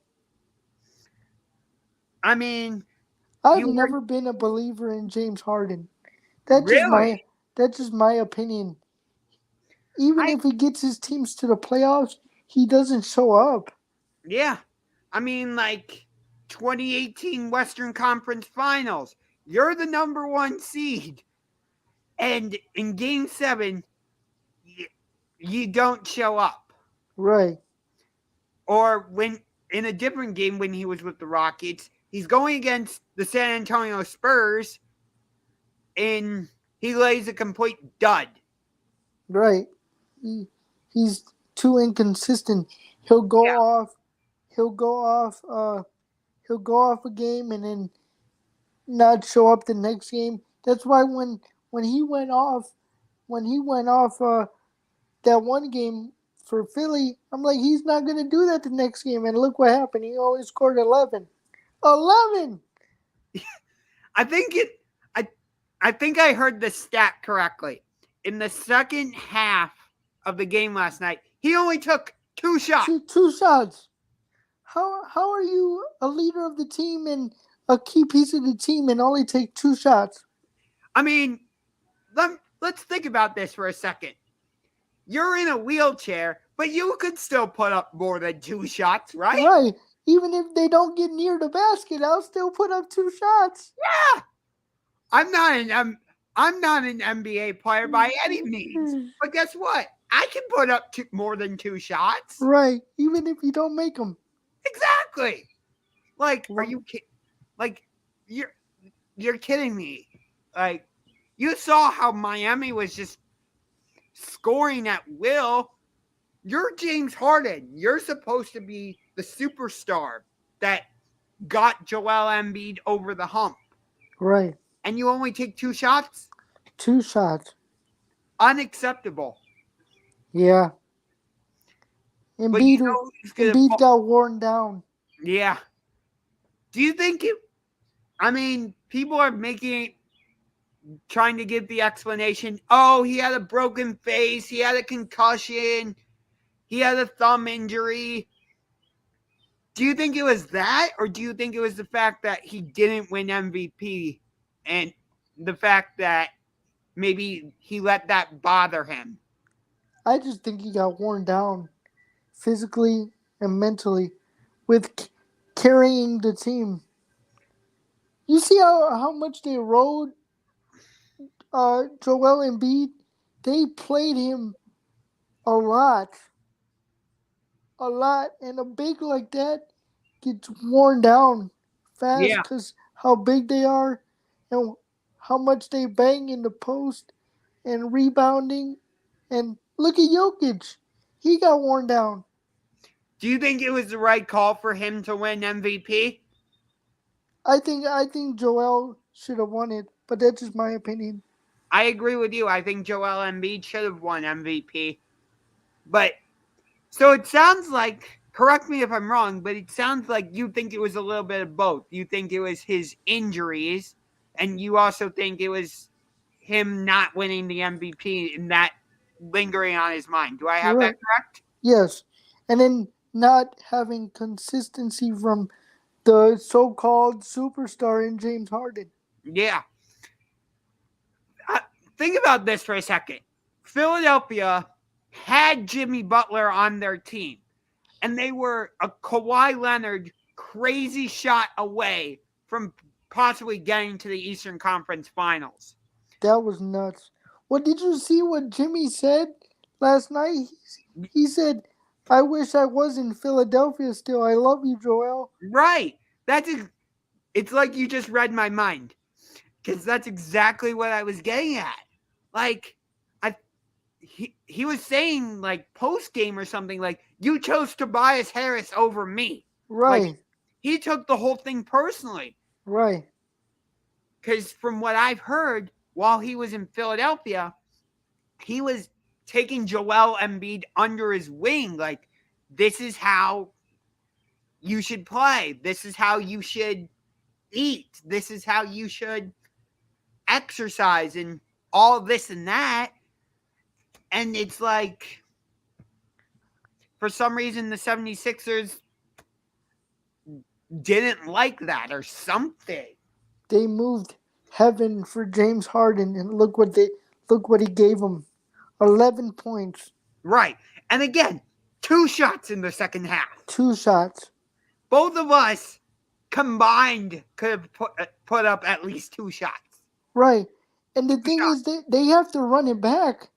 I mean, I've never been a believer in James Harden. That's just really? my opinion. Even I if he gets his teams to the playoffs, he doesn't show up. Yeah. I mean, like 2018 Western Conference Finals. You're the number 1 seed. And in game 7, you don't show up. Right. Or when in a different game when he was with the Rockets, he's going against the San Antonio Spurs and he lays a complete dud. Right. He's too inconsistent. He'll go Yeah. off. He'll go off. He'll go off a game and then not show up the next game. That's why when he went off, that one game for Philly, I'm like, he's not gonna do that the next game. And look what happened. He only scored 11. 11. I think I think I heard the stat correctly. In the second half of the game last night, he only took 2 shots. Two shots. How are you a leader of the team and a key piece of the team and only take 2 shots? I mean, let's think about this for a second. You're in a wheelchair, but you could still put up more than 2 shots, right? Right. Even if they don't get near the basket, I'll still put up 2 shots. Yeah. I'm not an NBA player by any means, but guess what? I can put up more than 2 shots. Right, even if you don't make them. Exactly. Like, are Well, you kidding? Like, you're kidding me. Like, you saw how Miami was just scoring at will. You're James Harden. You're supposed to be the superstar that got Joel Embiid over the hump. right. And you only take 2 shots? 2 shots. Unacceptable. Yeah. But you Embiid, know who's gonna Embiid got worn down. Yeah. Do you think it? I mean, people are trying to give the explanation. Oh, he had a broken face. He had a concussion. He had a thumb injury. Do you think it was that, or do you think it was the fact that he didn't win MVP and the fact that maybe he let that bother him? I just think he got worn down physically and mentally with carrying the team. You see how much they rode Joel Embiid? They played him a lot. A lot. And a big like that gets worn down fast Yeah. because how big they are and how much they bang in the post and rebounding. And look at Jokic. He got worn down. Do you think it was the right call for him to win MVP? I think Joel should have won it, but that's just my opinion. I agree with you. I think Joel Embiid should have won MVP. But so it sounds like, correct me if I'm wrong, but it sounds like you think it was a little bit of both. You think it was his injuries, and you also think it was him not winning the MVP and that lingering on his mind. Do I have that correct? Yes. And then not having consistency from the so-called superstar in James Harden. Yeah. Think about this for a second. Philadelphia had Jimmy Butler on their team, and they were a Kawhi Leonard crazy shot away from possibly getting to the Eastern Conference Finals. That was nuts. What did you see what Jimmy said last night? He said, I wish I was in Philadelphia still. I love you, Joel. Right. It's like you just read my mind. Because that's exactly what I was getting at. Like, he was saying, like, post-game or something, like, you chose Tobias Harris over me. Right. Like, he took the whole thing personally. Right. Because from what I've heard, while he was in Philadelphia, he was taking Joel Embiid under his wing. Like, this is how you should play. This is how you should eat. This is how you should exercise and all this and that. And it's like, for some reason, the 76ers didn't like that or something. They moved heaven for James Harden, and look what he gave him. 11 points. Right. And again, 2 shots in the second half. 2 shots. Both of us combined could have put up at least 2 shots. Right. And the thing is, they have to run it back.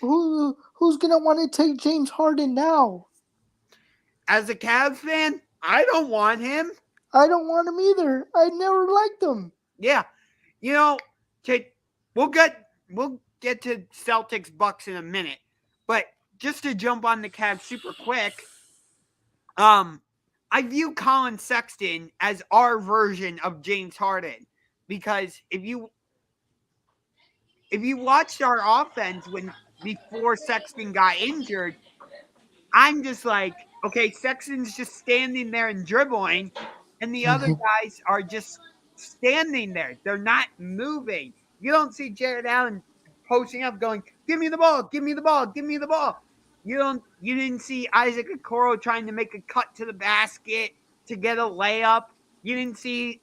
Who's going to want to take James Harden now? As a Cavs fan, I don't want him. I don't want him either. I never liked him. Yeah. You know, we'll get to Celtics Bucks in a minute. But just to jump on the Cavs super quick, I view Colin Sexton as our version of James Harden. Because if you watched our offense before Sexton got injured, I'm just like, okay, Sexton's just standing there and dribbling, and the other guys are just standing there. They're not moving. You don't see Jared Allen posting up going, give me the ball, give me the ball, give me the ball. You didn't see Isaac Okoro trying to make a cut to the basket to get a layup. You didn't see,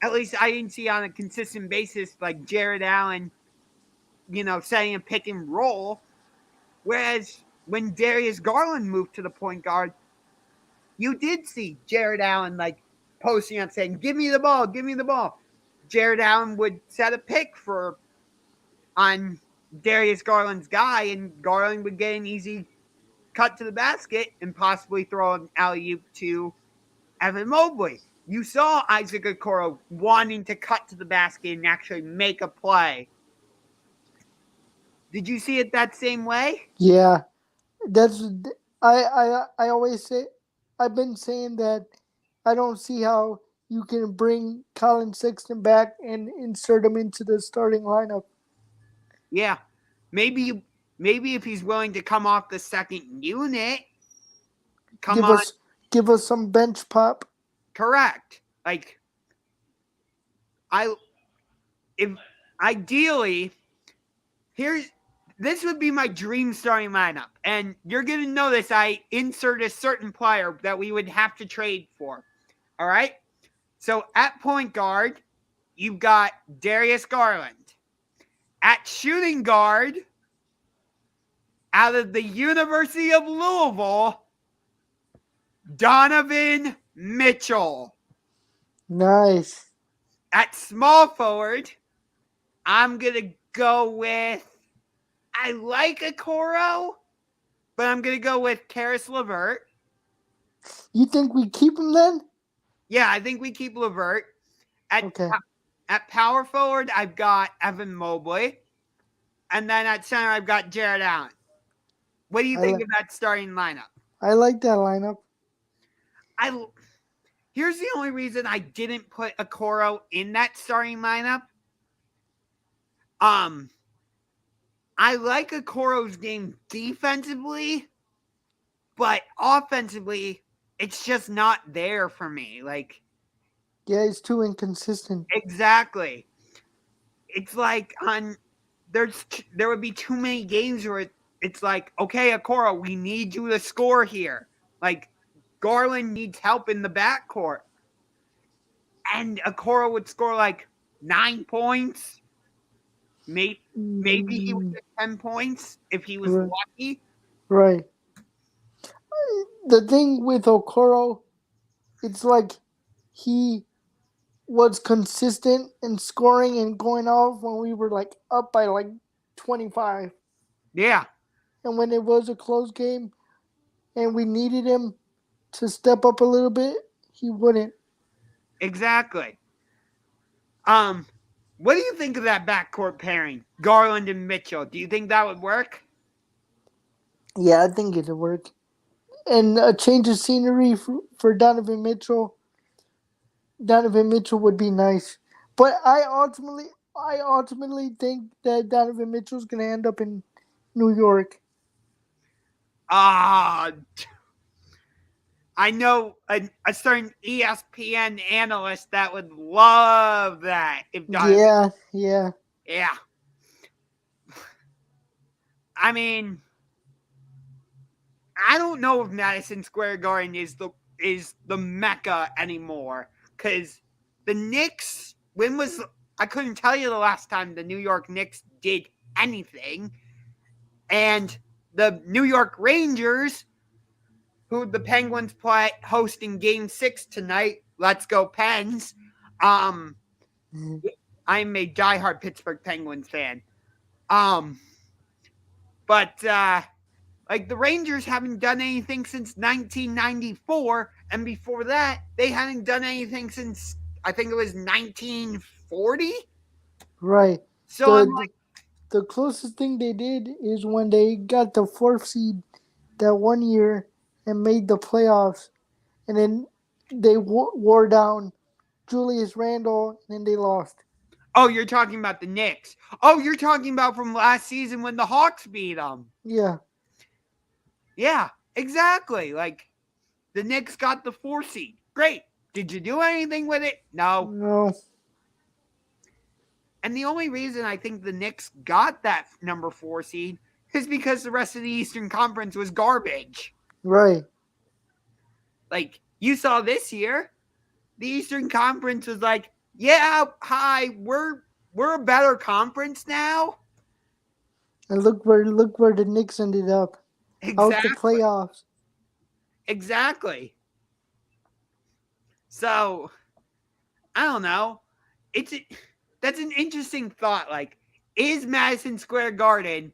at least I didn't see on a consistent basis, like Jared Allen, setting a pick and roll. Whereas when Darius Garland moved to the point guard, you did see Jared Allen like posting up saying, give me the ball, give me the ball. Jared Allen would set a pick on Darius Garland's guy, and Garland would get an easy cut to the basket and possibly throw an alley-oop to Evan Mobley. You saw Isaac Okoro wanting to cut to the basket and actually make a play. Did you see it that same way? Yeah, that's I always say. I've been saying that I don't see how you can bring Colin Sexton back and insert him into the starting lineup. Yeah. Maybe if he's willing to come off the second unit, Give us some bench pop. Correct. Like ideally, this would be my dream starting lineup. And you're going to notice I insert a certain player that we would have to trade for. All right? So at point guard, you've got Darius Garland. At shooting guard, out of the University of Louisville, Donovan Mitchell. Nice. At small forward, I'm going to go with, I like Okoro, but I'm going to go with Karis LeVert. You think we keep him then? Yeah, I think we keep LeVert. Okay. At power forward, I've got Evan Mobley. And then at center, I've got Jared Allen. What do you think of that starting lineup? I like that lineup. Here's the only reason I didn't put Okoro in that starting lineup. I like Okoro's game defensively, but offensively, it's just not there for me. Like, yeah, it's too inconsistent. Exactly. It's like there would be too many games where it's like, okay, Okoro, we need you to score here. Like, Garland needs help in the backcourt. And Okoro would score like 9 points. Maybe he would get 10 points if he was lucky. Right. The thing with Okoro, it's like he was consistent in scoring and going off when we were like up by like 25. Yeah. And when it was a close game and we needed him to step up a little bit, he wouldn't. Exactly. What do you think of that backcourt pairing, Garland and Mitchell? Do you think that would work? Yeah, I think it would work. And a change of scenery for Donovan Mitchell. Donovan Mitchell would be nice. But I ultimately think that Donovan Mitchell's going to end up in New York. I know a certain ESPN analyst that would love that. If Donovan, yeah. I mean, I don't know if Madison Square Garden is the mecca anymore, because the Knicks. I couldn't tell you the last time the New York Knicks did anything, and the New York Rangers, who the Penguins play hosting Game 6 tonight. Let's go Pens. I'm a diehard Pittsburgh Penguins fan. But like the Rangers haven't done anything since 1994, and before that, they hadn't done anything since I think it was 1940. Right. So the closest thing they did is when they got the 4th seed that one year and made the playoffs, and then they wore down Julius Randle, and then they lost. Oh, you're talking about the Knicks. Oh, you're talking about from last season when the Hawks beat them. Yeah. Yeah, exactly. Like, the Knicks got the 4 seed. Great. Did you do anything with it? No. And the only reason I think the Knicks got that number 4 seed is because the rest of the Eastern Conference was garbage. Right. Like, you saw this year, the Eastern Conference was like, yeah, hi, we're a better conference now. And look where the Knicks ended up. Exactly. Out the playoffs. Exactly. So, I don't know. it's that's an interesting thought. Like, is Madison Square Garden?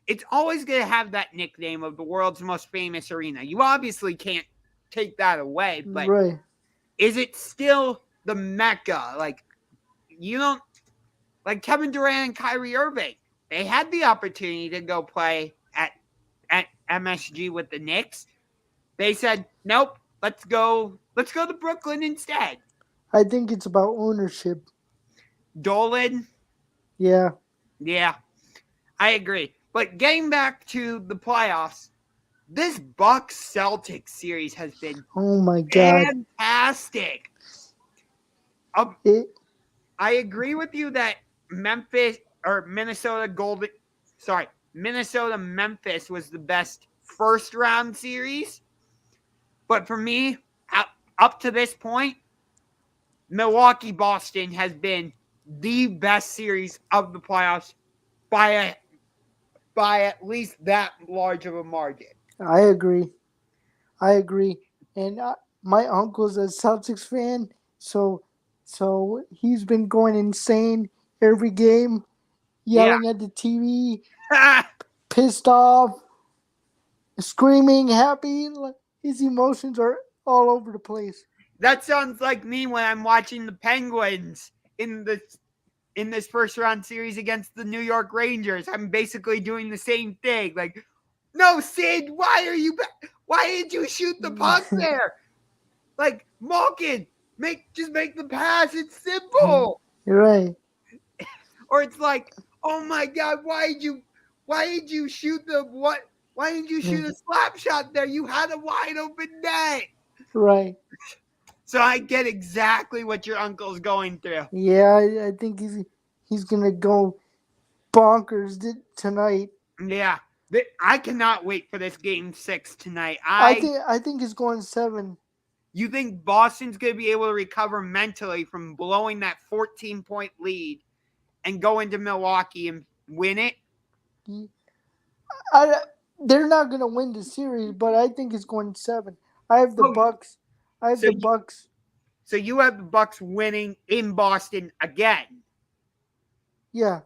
It's always going to have that nickname of the world's most famous arena. You obviously can't take that away, but Right. is it still the Mecca? Like, you don't like Kevin Durant and Kyrie Irving. They had the opportunity to go play at MSG with the Knicks. They said, "Nope, let's go to Brooklyn instead." I think it's about ownership. Dolan, Yeah. yeah, I agree. But getting back to the playoffs, this Bucks Celtics series has been Oh my God. fantastic. It, I agree with you that Memphis or Minnesota Golden, sorry, Minnesota Memphis was the best first round series. But for me, up to this point, Milwaukee Boston has been the best series of the playoffs by at least that large of a margin. I agree. I agree. And my uncle's a Celtics fan, so he's been going insane every game, Yeah. yelling at the TV, pissed off, screaming, happy. His emotions are all over the place. That sounds like me when I'm watching the Penguins in this first round series against the New York Rangers. I'm basically doing the same thing. Like, no, Sid, why did you shoot the puck there? Like, Malkin, just make the pass. It's simple. You're right. Or it's like, oh my God, why did you shoot why didn't you shoot a slap shot there? You had a wide open net. Right. So I get exactly what your uncle's going through. Yeah, I think he's gonna go bonkers tonight. Yeah. I cannot wait for this game 6 tonight. I think it's going 7. You think Boston's going to be able to recover mentally from blowing that 14-point lead and go into Milwaukee and win it? They're not gonna win the series, but I think it's going 7. I have the Bucks. I have the Bucks. So you have the Bucks winning in Boston again. Yeah.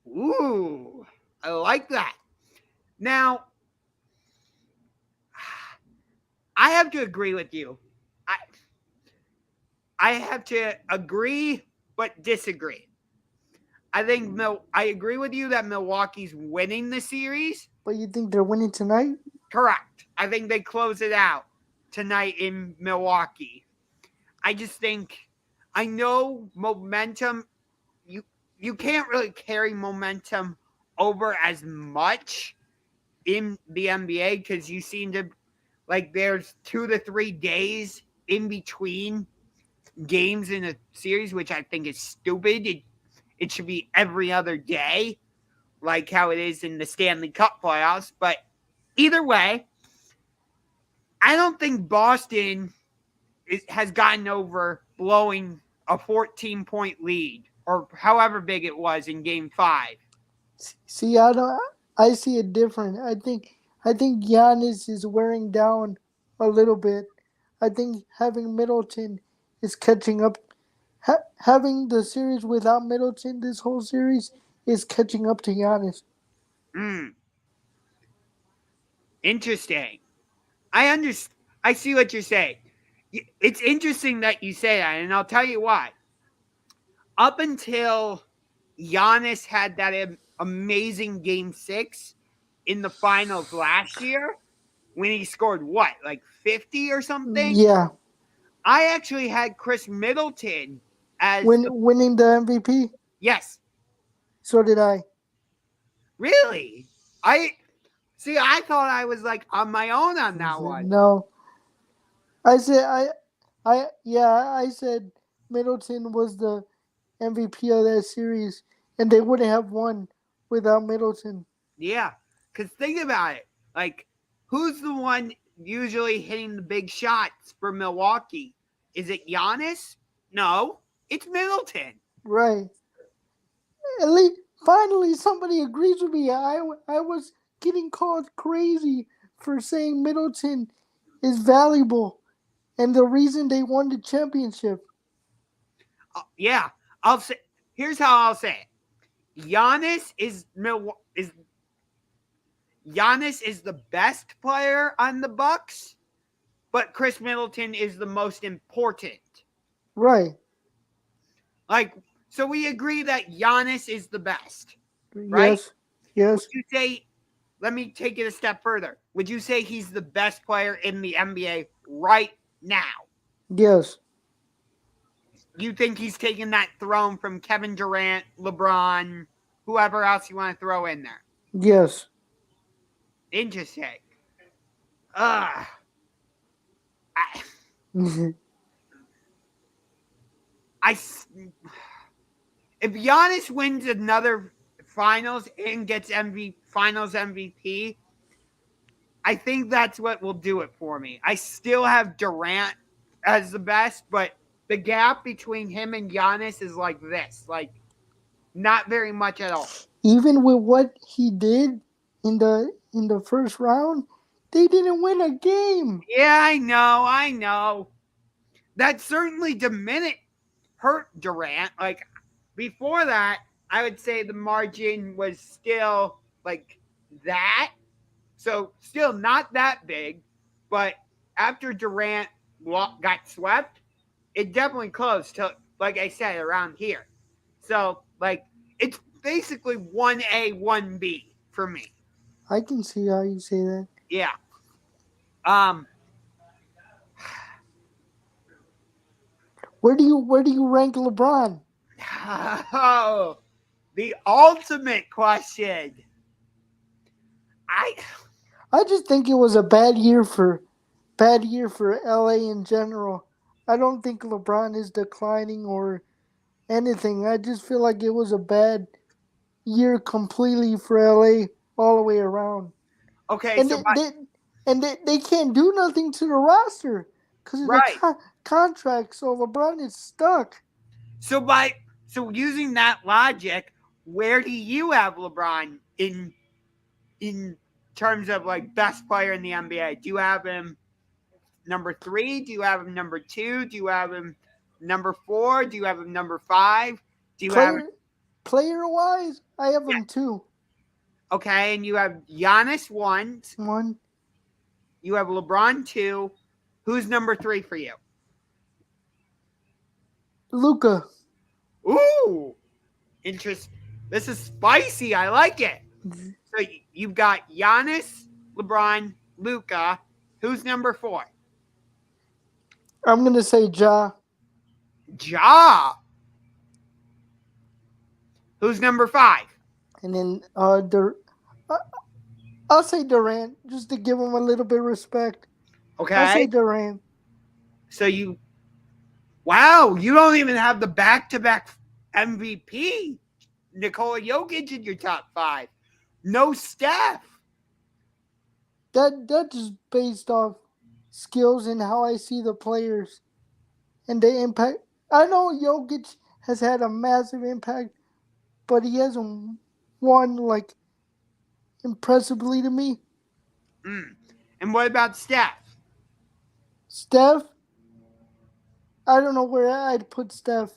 Ooh, I like that. Now, I have to agree with you. I have to agree but disagree. I agree with you that Milwaukee's winning the series. But you think they're winning tonight? Correct. I think they close it out tonight in Milwaukee. I just think, I know momentum, you can't really carry momentum over as much in the NBA because you seem to, like, there's 2 to 3 days in between games in a series, which I think is stupid. It should be every other day, like how it is in the Stanley Cup playoffs. But either way, I don't think Boston has gotten over blowing a 14-point lead or however big it was in Game 5. See, I see it different. I think Giannis is wearing down a little bit. I think having Middleton is catching up. Having the series without Middleton, this whole series, is catching up to Giannis. Interesting. I see what you're saying. It's interesting that you say that, and I'll tell you why. Up until Giannis had that amazing Game 6 in the finals last year, when he scored what, like 50 or something? Yeah. I actually had Chris Middleton as winning the MVP. Yes. So did I. Really? I thought I was like on my own on that one. No. I said Middleton was the MVP of that series, and they wouldn't have won without Middleton. Yeah, because think about it. Like, who's the one usually hitting the big shots for Milwaukee? Is it Giannis? No, it's Middleton. Right. At least, finally, somebody agrees with me. I was getting called crazy for saying Middleton is valuable and the reason they won the championship. Yeah, I'll say. Here's how I'll say it. Giannis is the best player on the Bucks, but Chris Middleton is the most important. Right. Like, so we agree that Giannis is the best, right? Yes. Yes. Would you say? Let me take it a step further. Would you say he's the best player in the NBA right now? Yes. You think he's taking that throne from Kevin Durant, LeBron, whoever else you want to throw in there? Yes. Interesting. I, I, if Giannis wins another finals and gets finals MVP, I think that's what will do it for me. I still have Durant as the best, but the gap between him and Giannis is like this, like not very much at all. Even with what he did in the first round, they didn't win a game. Yeah, I know. That certainly hurt Durant. Like before that, I would say the margin was still like that. So still not that big, but after Durant got swept, it definitely closed to, like I said, around here. So like it's basically 1A, 1B for me. I can see how you say that. Yeah. Where do you rank LeBron? Oh, the ultimate question. I just think it was a bad year for LA in general. I don't think LeBron is declining or anything. I just feel like it was a bad year completely for LA all the way around. Okay, And so they can't do nothing to the roster because of right. the contract. So LeBron is stuck. So using that logic, where do you have LeBron in terms of like best player in the NBA? Do you have him number 3? Do you have him number 2? Do you have him number 4? Do you have him number 5? Do you have Player wise, I have him 2. Okay, and you have Giannis 1. 1. You have LeBron 2. Who's number 3 for you? Luka. Ooh, interesting. This is spicy. I like it. So you've got Giannis, LeBron, Luka. Who's number 4? I'm gonna say Ja. Ja. Who's number 5? And then I'll say Durant just to give him a little bit of respect. Okay. I'll say Durant. So you don't even have the back-to-back MVP, Nikola Jokic, in your top 5. No Steph. That's just based off skills and how I see the players and the impact. I know Jokic has had a massive impact, but he hasn't won like impressively to me. And what about Steph? Steph, I don't know where I'd put Steph.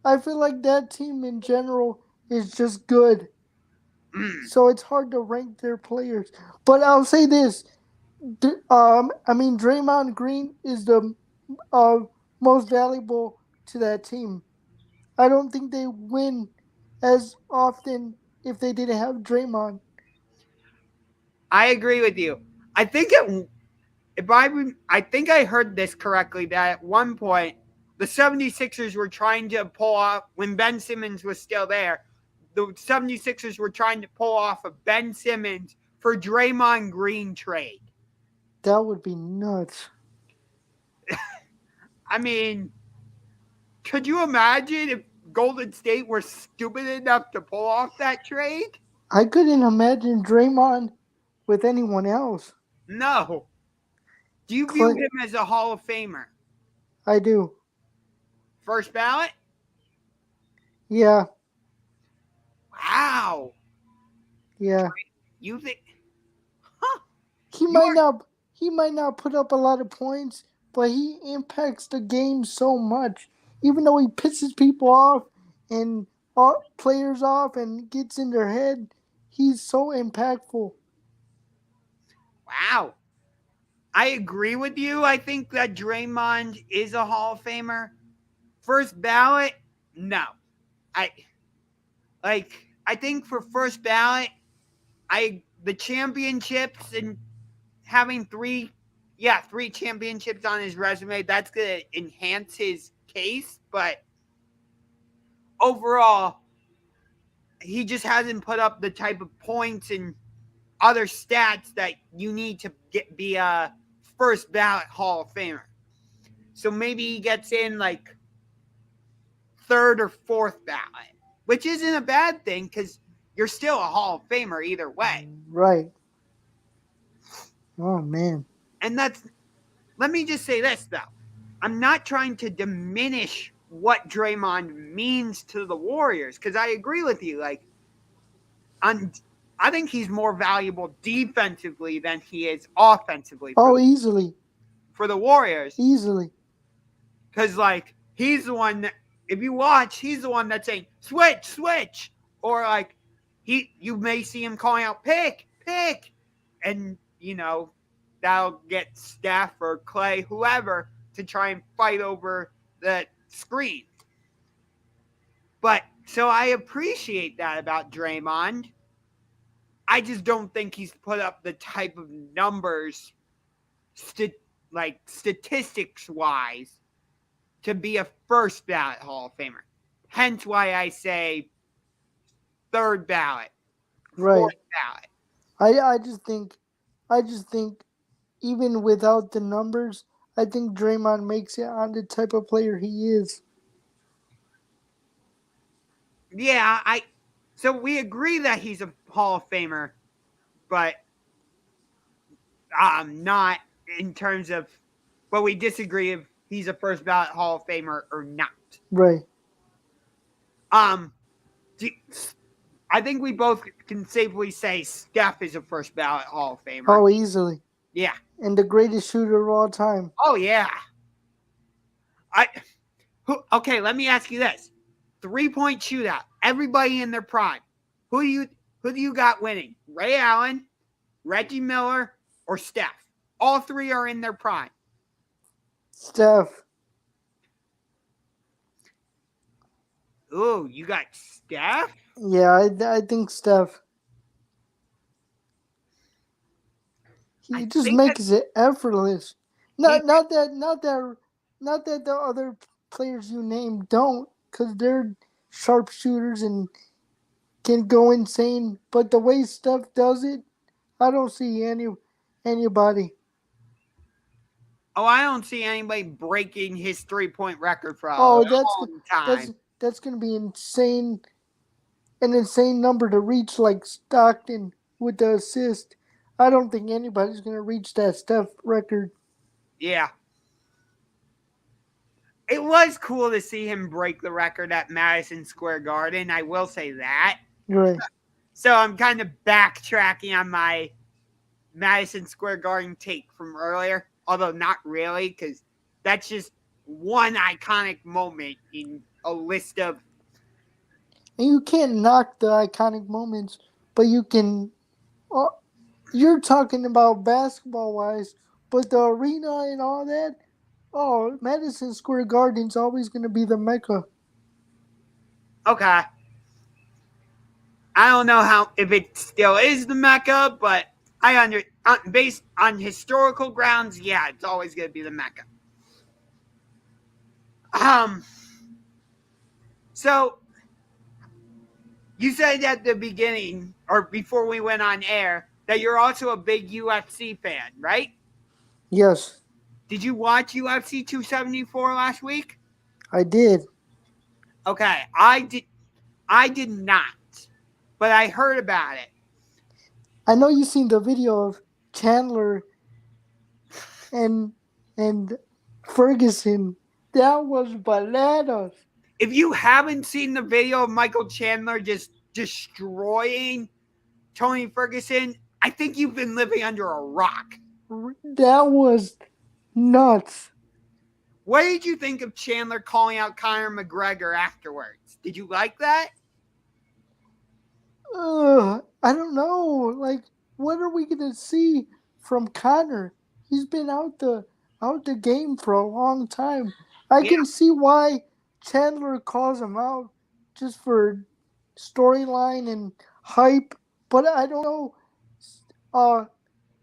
I feel like that team in general is just good. So it's hard to rank their players. But I'll say this. Draymond Green is the most valuable to that team. I don't think they win as often if they didn't have Draymond. I agree with you. I think I think I heard this correctly that at one point the 76ers were trying to pull off, when Ben Simmons was still there, the 76ers were trying to pull off a Ben Simmons for Draymond Green trade. That would be nuts. I mean, could you imagine if Golden State were stupid enough to pull off that trade? I couldn't imagine Draymond with anyone else. No. Do you view him as a Hall of Famer? I do. First ballot? Yeah. Wow. Yeah. You think? Huh. He might not put up a lot of points, but he impacts the game so much. even though he pisses people off and players off and gets in their head, he's so impactful. Wow. I agree with you. I think that Draymond is a Hall of Famer. First ballot, no. I I think for first ballot, the championships and having three championships on his resume, that's gonna enhance his case, but overall, he just hasn't put up the type of points and other stats that you need to be a first ballot Hall of Famer. So maybe he gets in like third or fourth ballot, which isn't a bad thing because you're still a Hall of Famer either way. Right. Oh, man. And let me just say this, though. I'm not trying to diminish what Draymond means to the Warriors because I agree with you. I think he's more valuable defensively than he is offensively Easily. For the Warriors. Easily. Because, he's the one that, if you watch, he's the one that's saying, switch. Or, you may see him calling out, pick. And, that'll get Steph or Clay, whoever, to try and fight over the screen. But, so I appreciate that about Draymond. I just don't think he's put up the type of numbers, statistics-wise, to be a first ballot Hall of Famer. Hence why I say third ballot, fourth ballot. I just think even without the numbers, I think Draymond makes it on the type of player he is. Yeah, so we agree that he's a Hall of Famer, but not in terms of, but we disagree if he's a first ballot Hall of Famer or not. Right. I think we both can safely say Steph is a first ballot Hall of Famer. Oh, easily. Yeah. And the greatest shooter of all time. Oh, yeah. Okay, let me ask you this. 3-point shootout. Everybody in their prime. Who do you got winning? Ray Allen, Reggie Miller, or Steph? All three are in their prime. Steph. Ooh, you got Steph? Yeah, I think Steph. He just makes it effortless. Not that the other players you name don't, because they're sharpshooters and can go insane. But the way Steph does it, I don't see anybody. Oh, I don't see anybody breaking his 3-point record for a long time. That's gonna be insane. An insane number to reach, like Stockton with the assist. I don't think anybody's gonna reach that Steph record. Yeah. It was cool to see him break the record at Madison Square Garden. I will say that. Right. So I'm kind of backtracking on my Madison Square Garden take from earlier, although not really, because that's just one iconic moment in a list of. And you can't knock the iconic moments, but you can. You're talking about basketball wise, but the arena and all that. Oh, Madison Square Garden's always going to be the mecca. Okay. I don't know if it still is the mecca, but based on historical grounds, yeah, it's always going to be the mecca. So you said at the beginning or before we went on air that you're also a big UFC fan, right? Yes. Did you watch UFC 274 last week? I did. Okay, I did not, but I heard about it. I know you've seen the video of Chandler and Ferguson. That was bananas. If you haven't seen the video of Michael Chandler just destroying Tony Ferguson, I think you've been living under a rock. That was nuts. What did you think of Chandler calling out Conor McGregor afterwards? Did you like that? I don't know. Like, what are we gonna see from Connor? He's been out the game for a long time. I Yeah, can see why Chandler calls him out just for storyline and hype, but I don't know uh,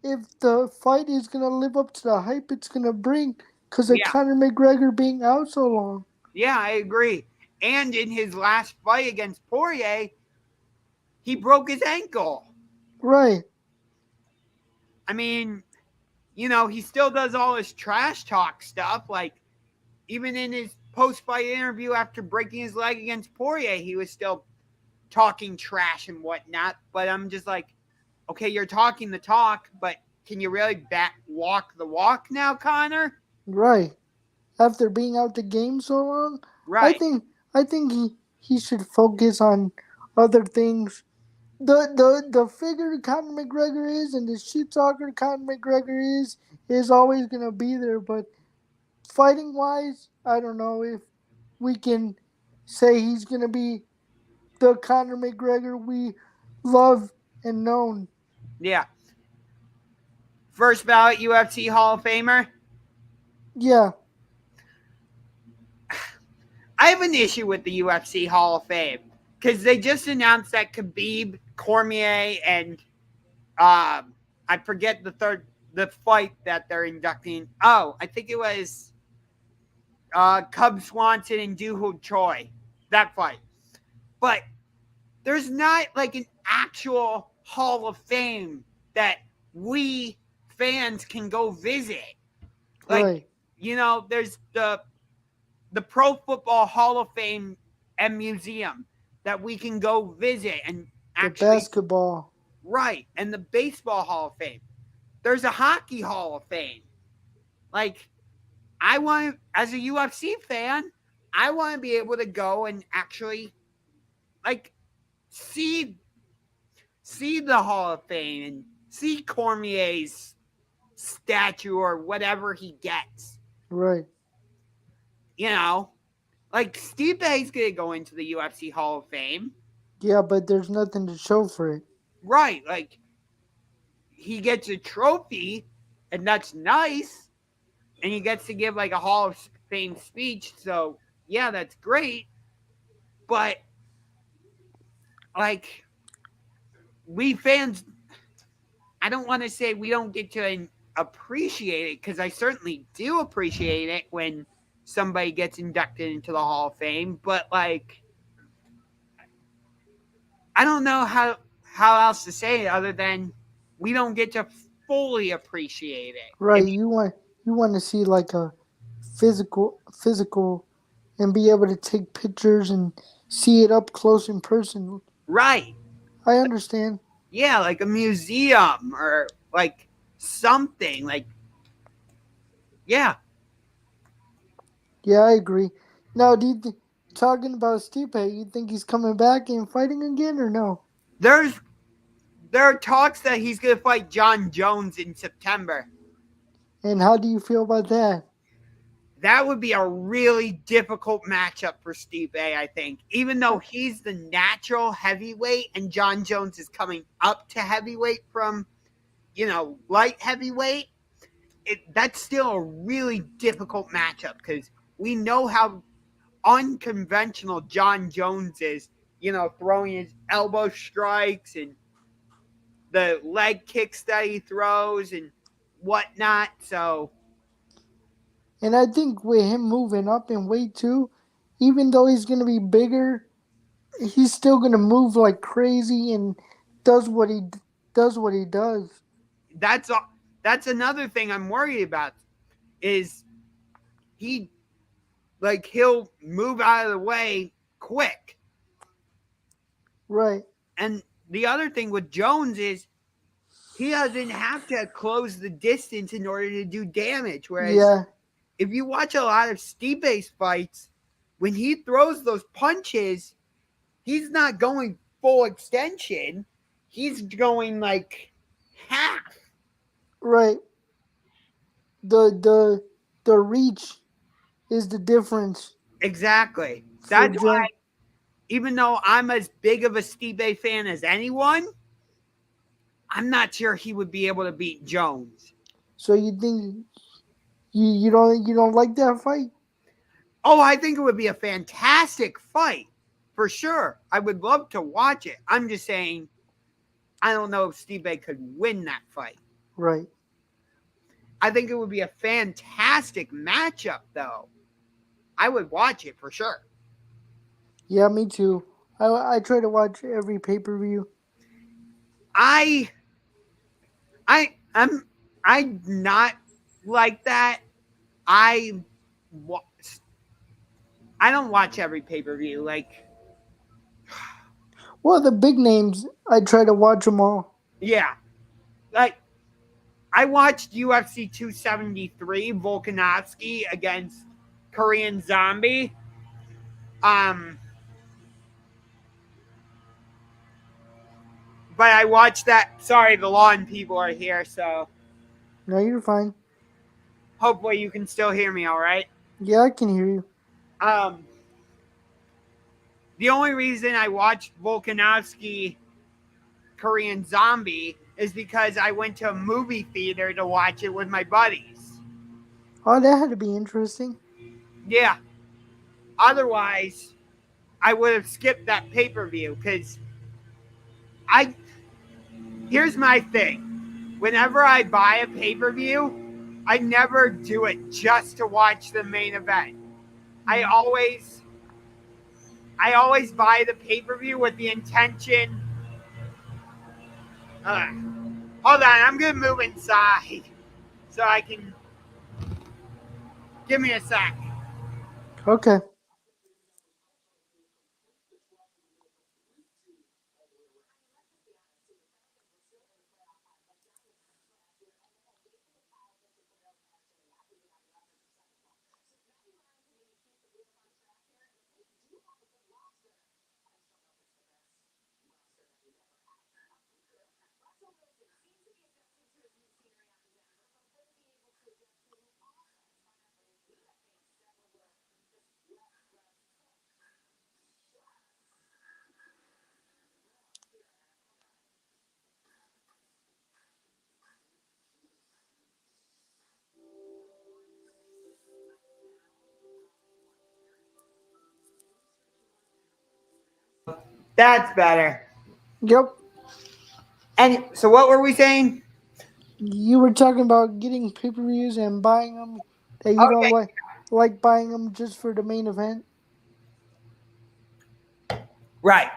if the fight is gonna live up to the hype it's gonna bring because of yeah, Conor McGregor being out so long. yeah, I agree. And in his last fight against Poirier, he broke his ankle. Right, I mean, he still does all his trash talk stuff. Like, even in his post fight interview after breaking his leg against Poirier, he was still talking trash and whatnot. But I'm just like, okay, you're talking the talk, but can you really walk the walk now, Connor? right. After being out the game so long, I Right. think I think he should focus on other things. The figure Conor McGregor is and the shit talker Conor McGregor is always gonna be there. But fighting wise, I don't know if we can say he's gonna be the Conor McGregor we love and known. Yeah. First ballot UFC Hall of Famer. Yeah, I have an issue with the UFC Hall of Fame because they just announced that Khabib, Cormier, and I forget the fight that they're inducting. Oh, I think it was Cub Swanson and Dooho Choi. That fight. But there's not like an actual Hall of Fame that we fans can go visit. Like, right. there's the Pro Football Hall of Fame and Museum that we can go visit and The actually basketball. right, and the Baseball Hall of Fame. There's a Hockey Hall of Fame. Like, I want, as a UFC fan, I want to be able to go and actually like see see the Hall of Fame and see Cormier's statue or whatever he gets. Right. You know, like Stipe's gonna go into the UFC Hall of Fame, Yeah, but there's nothing to show for it. right? Like he gets a trophy, and that's nice, and he gets to give like a Hall of Fame speech. So yeah, that's great. But like we fans, I don't want to say we don't get to appreciate it because I certainly do appreciate it when somebody gets inducted into the Hall of Fame. But like, I don't know how else to say it other than we don't get to fully appreciate it. Right. You want to see like a physical and be able to take pictures and see it up close in person. Right. I understand. Yeah, like a museum or like something. Like, yeah, Yeah, I agree. Now, talking about Stipe, you think he's coming back and fighting again or no? there's there are talks that he's gonna fight John Jones in September. And how do you feel about that? That would be a really difficult matchup for Stipe, I think. Even though he's the natural heavyweight and John Jones is coming up to heavyweight from, light heavyweight, that's still a really difficult matchup because we know how unconventional John Jones is, throwing his elbow strikes and the leg kicks that he throws and whatnot. So, And I think with him moving up in weight too, even though he's going to be bigger, he's still going to move like crazy and does what he does what he does. that's that's another thing I'm worried about is he he'll move out of the way quick. Right. And the other thing with Jones is he doesn't have to close the distance in order to do damage. Whereas Yeah. if you watch a lot of Stipe's fights, when he throws those punches, he's not going full extension. He's going like half. Right. The the reach. is the difference. Exactly. For That's why, John. even though I'm as big of a Stipe fan as anyone, I'm not sure he would be able to beat Jones. So you think you don't like that fight? Oh, I think it would be a fantastic fight for sure. I would love to watch it. I'm just saying, I don't know if Stipe could win that fight. Right. I think it would be a fantastic matchup, though. I would watch it for sure. Yeah, me too. I try to watch every pay per view. I, I'm, I'm not like that. I, I don't watch every pay per view. Like, Well, the big names, I try to watch them all. yeah, like I watched UFC 273 Volkanovski against Korean Zombie. Um, but I watched that. Sorry, the lawn people are here, so No, you're fine. hopefully you can still hear me. All right. Yeah, I can hear you. Um, the only reason I watched Volkanovski Korean Zombie is because I went to a movie theater to watch it with my buddies. Oh, that had to be interesting. Yeah. Otherwise, I would have skipped that pay per view because I. Here's my thing. Whenever I buy a pay per view, I never do it just to watch the main event. I always I always buy the pay per view with the intention. Uh, hold on, I'm gonna move inside so I can. Give me a sec. Okay. That's better. Yep. And so, what were we saying? You were talking about getting pay per views and buying them. That you don't Okay, like buying them just for the main event. right.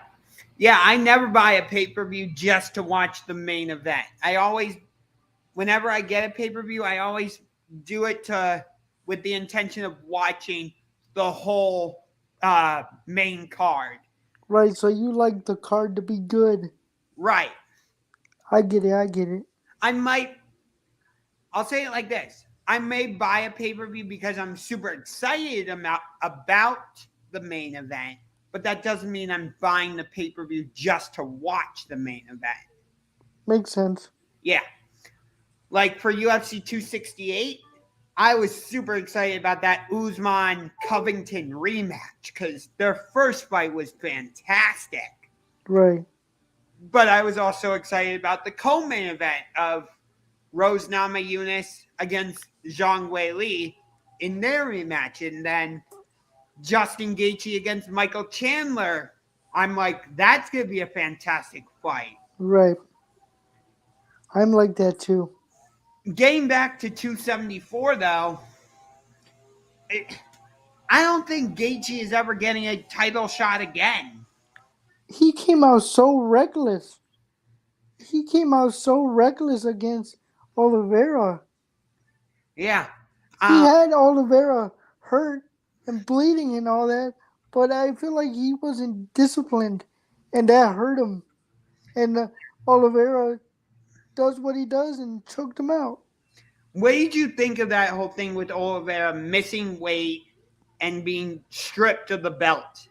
Yeah, I never buy a pay per view just to watch the main event. I always, whenever I get a pay per view, I always do it to with the intention of watching the whole main card. Right. So you like the card to be good. Right. I get it. I get it. I might. I'll say it like this: I may buy a pay per view because I'm super excited about the main event, but that doesn't mean I'm buying the pay per view just to watch the main event. Makes sense. Yeah. Like for UFC 268, I was super excited about that Usman Covington rematch because their first fight was fantastic. Right. But I was also excited about the co-main event of Rose Namajunas against Zhang Weili in their rematch, and then Justin Gaethje against Michael Chandler. I'm like, that's gonna be a fantastic fight. Right. I'm like that too. Getting back to 274, though, I don't think Gaethje is ever getting a title shot again. He came out so reckless. He came out so reckless against Oliveira. Yeah. He Uh, had Oliveira hurt and bleeding and all that, but I feel like he wasn't disciplined, and that hurt him. And Oliveira does what he does and choked him out. what did you think of that whole thing with Oliveira missing weight and being stripped of the belt?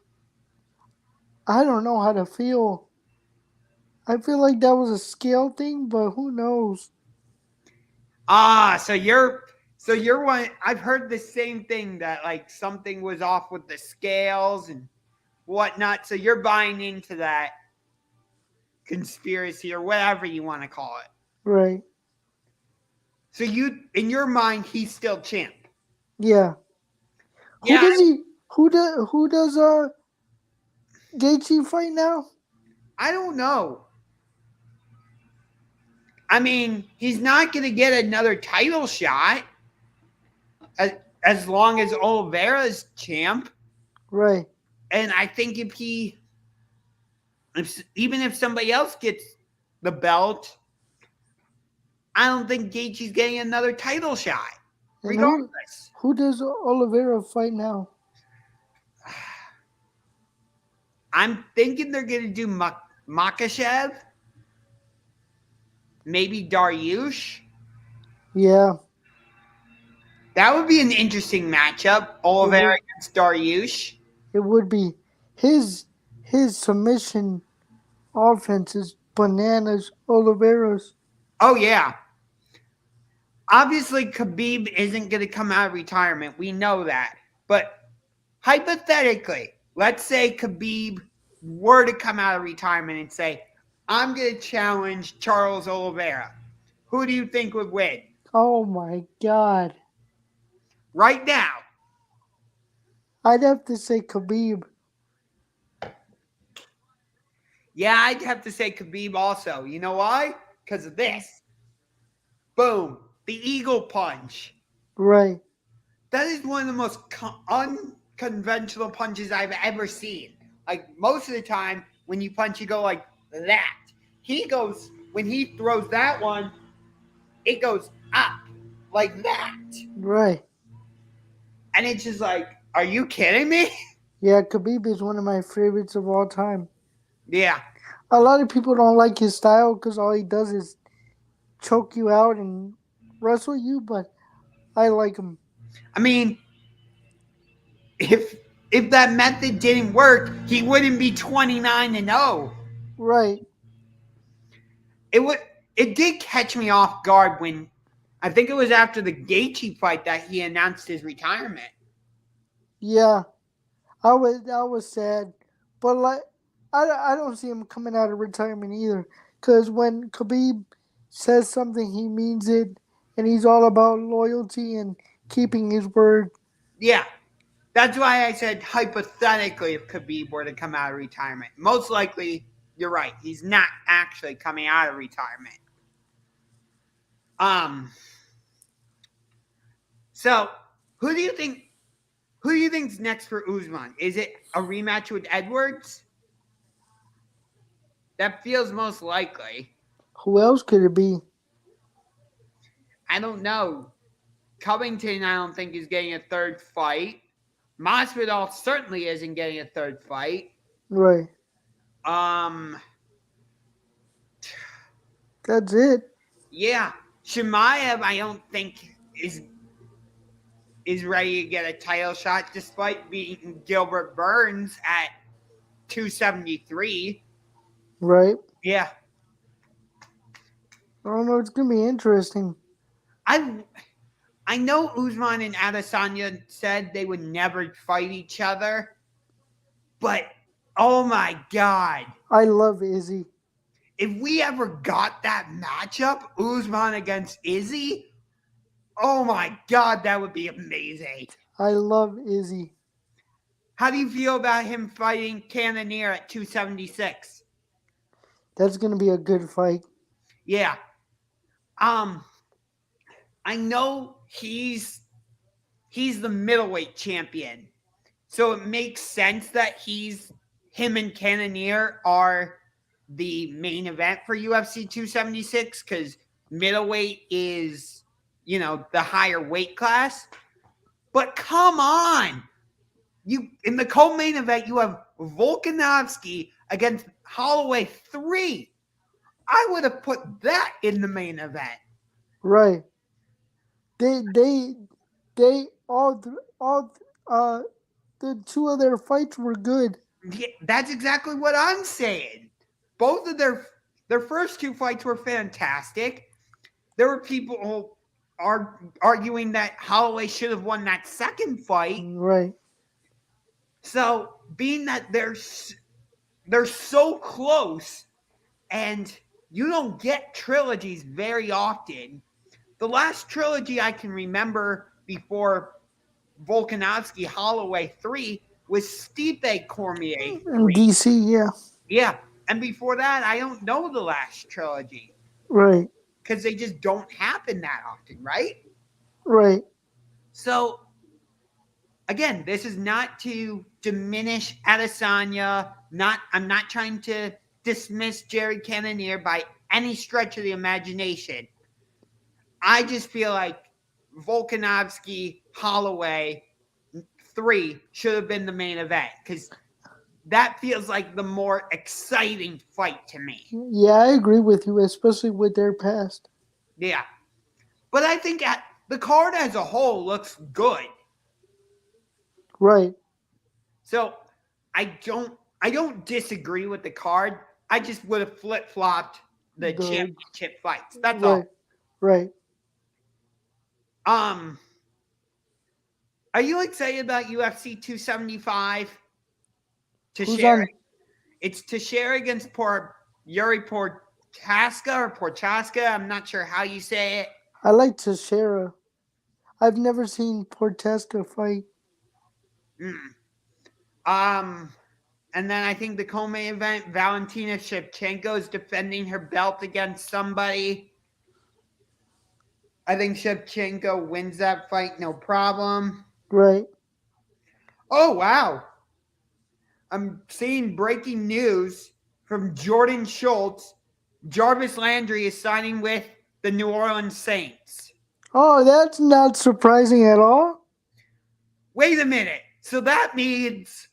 I don't know how to feel. I feel like that was a scale thing, but who knows? Ah, so So you're one. I've heard the same thing that like something was off with the scales and whatnot. So you're buying into that conspiracy or whatever you want to call it. Right. So you, in your mind, he's still champ. Yeah. Who Yeah, does he? Who does Gaethje fight now? I don't know. I mean, he's not going to get another title shot as, as long as Oliveira's champ. Right. And I think even if somebody else gets the belt, I don't think Gaethje's getting another title shot. And Regardless, who does Oliveira fight now? I'm thinking they're going to do Makhachev, maybe Dariush. Yeah. That would be an interesting matchup. Oliveira against Dariush. It would be his submission offense is bananas. Oliveira's. Oh yeah. Obviously, Khabib isn't going to come out of retirement. We know that. But hypothetically, let's say Khabib were to come out of retirement and say, I'm going to challenge Charles Oliveira. Who do you think would win? Oh my God. Right now. I'd have to say Khabib. Yeah, I'd have to say Khabib also. You know why? Because of this. Boom. The eagle punch. Right. That is one of the most unconventional punches I've ever seen. Like, most of the time, when you punch, you go like that. When he throws that one, it goes up like that. Right. And it's just like, are you kidding me? Yeah, Khabib is one of my favorites of all time. Yeah. A lot of people don't like his style because all he does is choke you out and wrestle you, but I like him. I mean, if that method didn't work, he wouldn't be 29-0. Right. It did catch me off guard when I think it was after the Gaethje fight that he announced his retirement. Yeah. I was sad. But like I don't see him coming out of retirement either. Because when Khabib says something, he means it. And he's all about loyalty and keeping his word. Yeah. That's why I said hypothetically if Khabib were to come out of retirement. Most likely, you're right. He's not actually coming out of retirement. So who do you think's next for Usman? Is it a rematch with Edwards? That feels most likely. Who else could it be? I don't know. Covington, I don't think is getting a third fight. Masvidal certainly isn't getting a third fight. Right. That's it. Yeah. Chimaev, I don't think is ready to get a title shot despite beating Gilbert Burns at 273. Right. Yeah. I don't know. It's going to be interesting. I know Usman and Adesanya said they would never fight each other, but oh my God. I love Izzy. If we ever got that matchup, Usman against Izzy, oh my God, that would be amazing. I love Izzy. How do you feel about him fighting Cannonier at 276? That's going to be a good fight. Yeah. I know he's the middleweight champion. So it makes sense that him and Cannonier are the main event for UFC 276 because middleweight is, the higher weight class. But come on. In the co-main event, you have Volkanovski against Holloway 3. I would have put that in the main event. Right. The two of their fights were good. Yeah, that's exactly what I'm saying. Both of their first two fights were fantastic. There were people arguing that Holloway should have won that second fight. Right. So being that they're so close, and you don't get trilogies very often. The last trilogy I can remember before Volkanovski Holloway 3 was Stipe Cormier 3. DC, yeah. Yeah. And before that, I don't know the last trilogy. Right. Because they just don't happen that often, right? Right. So, again, this is not to diminish Adesanya. I'm not trying to dismiss Jerry Cannonier by any stretch of the imagination. I just feel like Volkanovski Holloway 3 should have been the main event because that feels like the more exciting fight to me. Yeah, I agree with you, especially with their past. Yeah. But I think the card as a whole looks good. Right. So I don't disagree with the card. I just would have flip-flopped the championship fights. That's all. Right. Are you excited about UFC 275? Teixeira. It's Teixeira against Yuri Prochazka. I'm not sure how you say it. I like Teixeira. I've never seen Prochazka fight. And then I think the co-main event, Valentina Shevchenko is defending her belt against somebody. I think Shevchenko wins that fight, no problem. Right. Oh, wow. I'm seeing breaking news from Jordan Schultz. Jarvis Landry is signing with the New Orleans Saints. Oh, that's not surprising at all. Wait a minute. So that means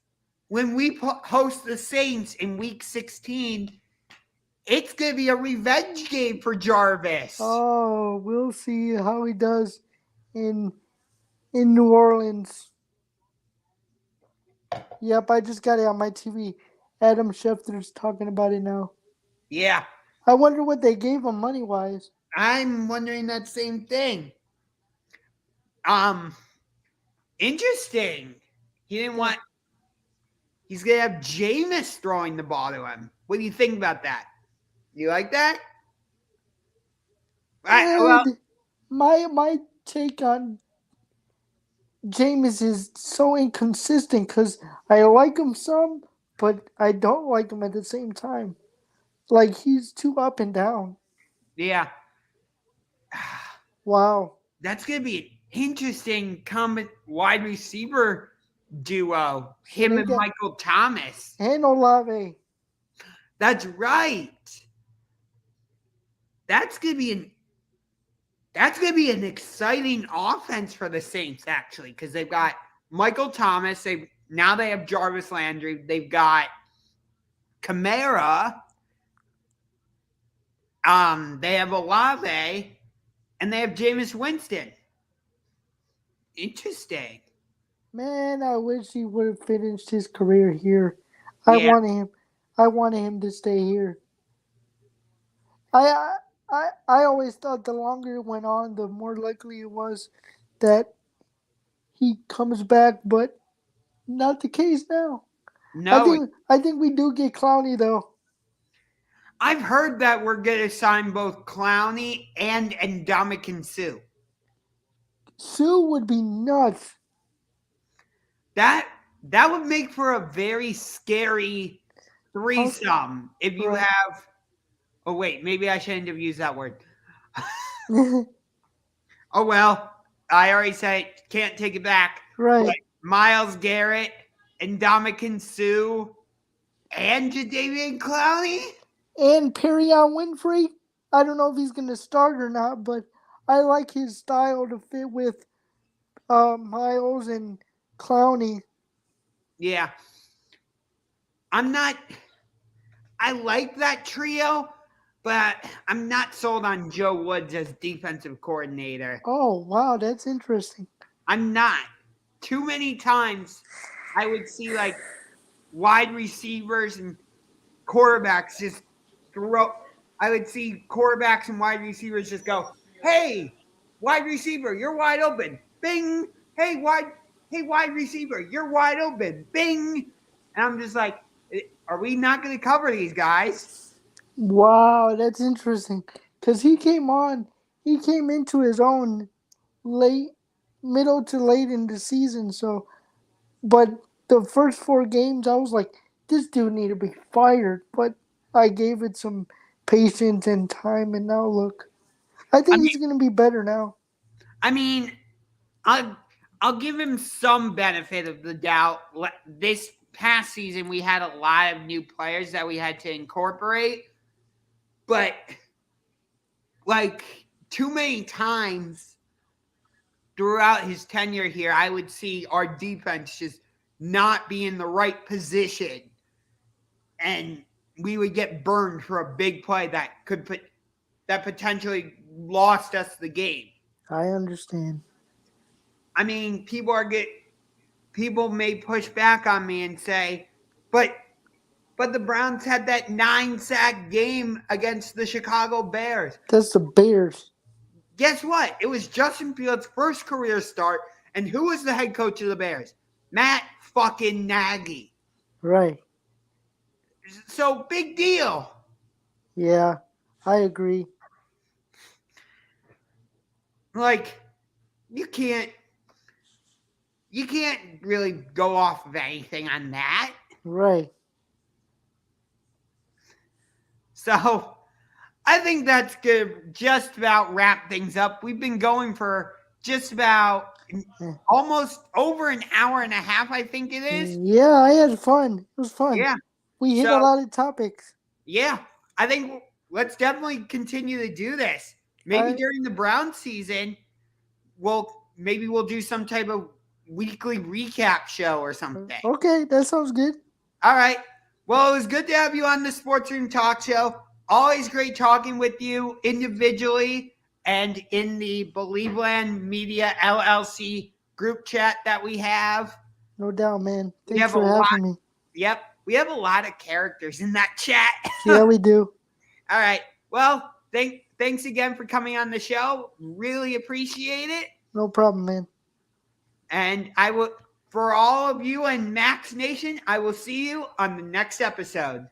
when we host the Saints in Week 16, it's going to be a revenge game for Jarvis. Oh, we'll see how he does in New Orleans. Yep, I just got it on my TV. Adam Schefter's talking about it now. Yeah. I wonder what they gave him money-wise. I'm wondering that same thing. Interesting. He didn't want... He's going to have Jameis throwing the ball to him. What do you think about that? You like that? My take on Jameis is so inconsistent because I like him some, but I don't like him at the same time. Like, he's too up and down. Yeah. Wow. That's going to be an interesting wide receiver duo. Him and Michael Thomas. And Olave. That's right. That's going to be an exciting offense for the Saints, actually, because they've got Michael Thomas. Now they have Jarvis Landry. They've got Kamara. They have Olave, and they have Jameis Winston. Interesting. Man, I wish he would have finished his career here. I wanted him to stay here. I always thought the longer it went on, the more likely it was that he comes back, but not the case now. No, I think we do get Clowney though. I've heard that we're going to sign both Clowney and Ndamukong Suh. Sue would be nuts. That would make for a very scary threesome if you have... Oh, wait, maybe I shouldn't have used that word. Oh, well, I already said it. Can't take it back. Right. But Myles Garrett, Ndamukong Suh, and Jadeveon Clowney. And Perion Winfrey. I don't know if he's going to start or not, but I like his style to fit with Myles and Clowney. Yeah. I like that trio, but I'm not sold on Joe Woods as defensive coordinator. Oh, wow, that's interesting. I'm not. Too many times I would see like wide receivers and quarterbacks I would see quarterbacks and wide receivers just go, hey, wide receiver, you're wide open. Bing. Hey, wide receiver, you're wide open. Bing. And I'm just like, are we not going to cover these guys? Wow, that's interesting. Because he came into his own late, middle to late in the season. So, but the first 4 games, I was like, this dude need to be fired. But I gave it some patience and time, and now look, I I think mean, he's gonna be better now. I mean, I'll give him some benefit of the doubt. This past season, we had a lot of new players that we had to incorporate, but like too many times throughout his tenure here, I would see our defense just not be in the right position, and we would get burned for a big play that potentially lost us the game. I understand. I mean, people may push back on me and say, but the Browns had that 9-sack game against the Chicago Bears. That's the Bears. Guess what? It was Justin Fields' first career start, and who was the head coach of the Bears? Matt fucking Nagy. Right. So big deal. Yeah, I agree. Like, you can't really go off of anything on that. Right. So I think that's good. Just about wrap things up. We've been going for just about almost over an hour and a half, I think it is. Yeah, I had fun. It was fun. Yeah. We hit a lot of topics. Yeah. I think let's definitely continue to do this. Maybe during the Browns season, we'll do some type of weekly recap show or something. Okay, that sounds good. All right. Well, it was good to have you on the Sports Room Talk Show. Always great talking with you individually and in the Believeland Media LLC group chat that we have. No doubt, man. Thanks for having me. Yep. We have a lot of characters in that chat. Yeah, we do. All right. Well, thanks again for coming on the show. Really appreciate it. No problem, man. And for all of you and Max Nation, I will see you on the next episode.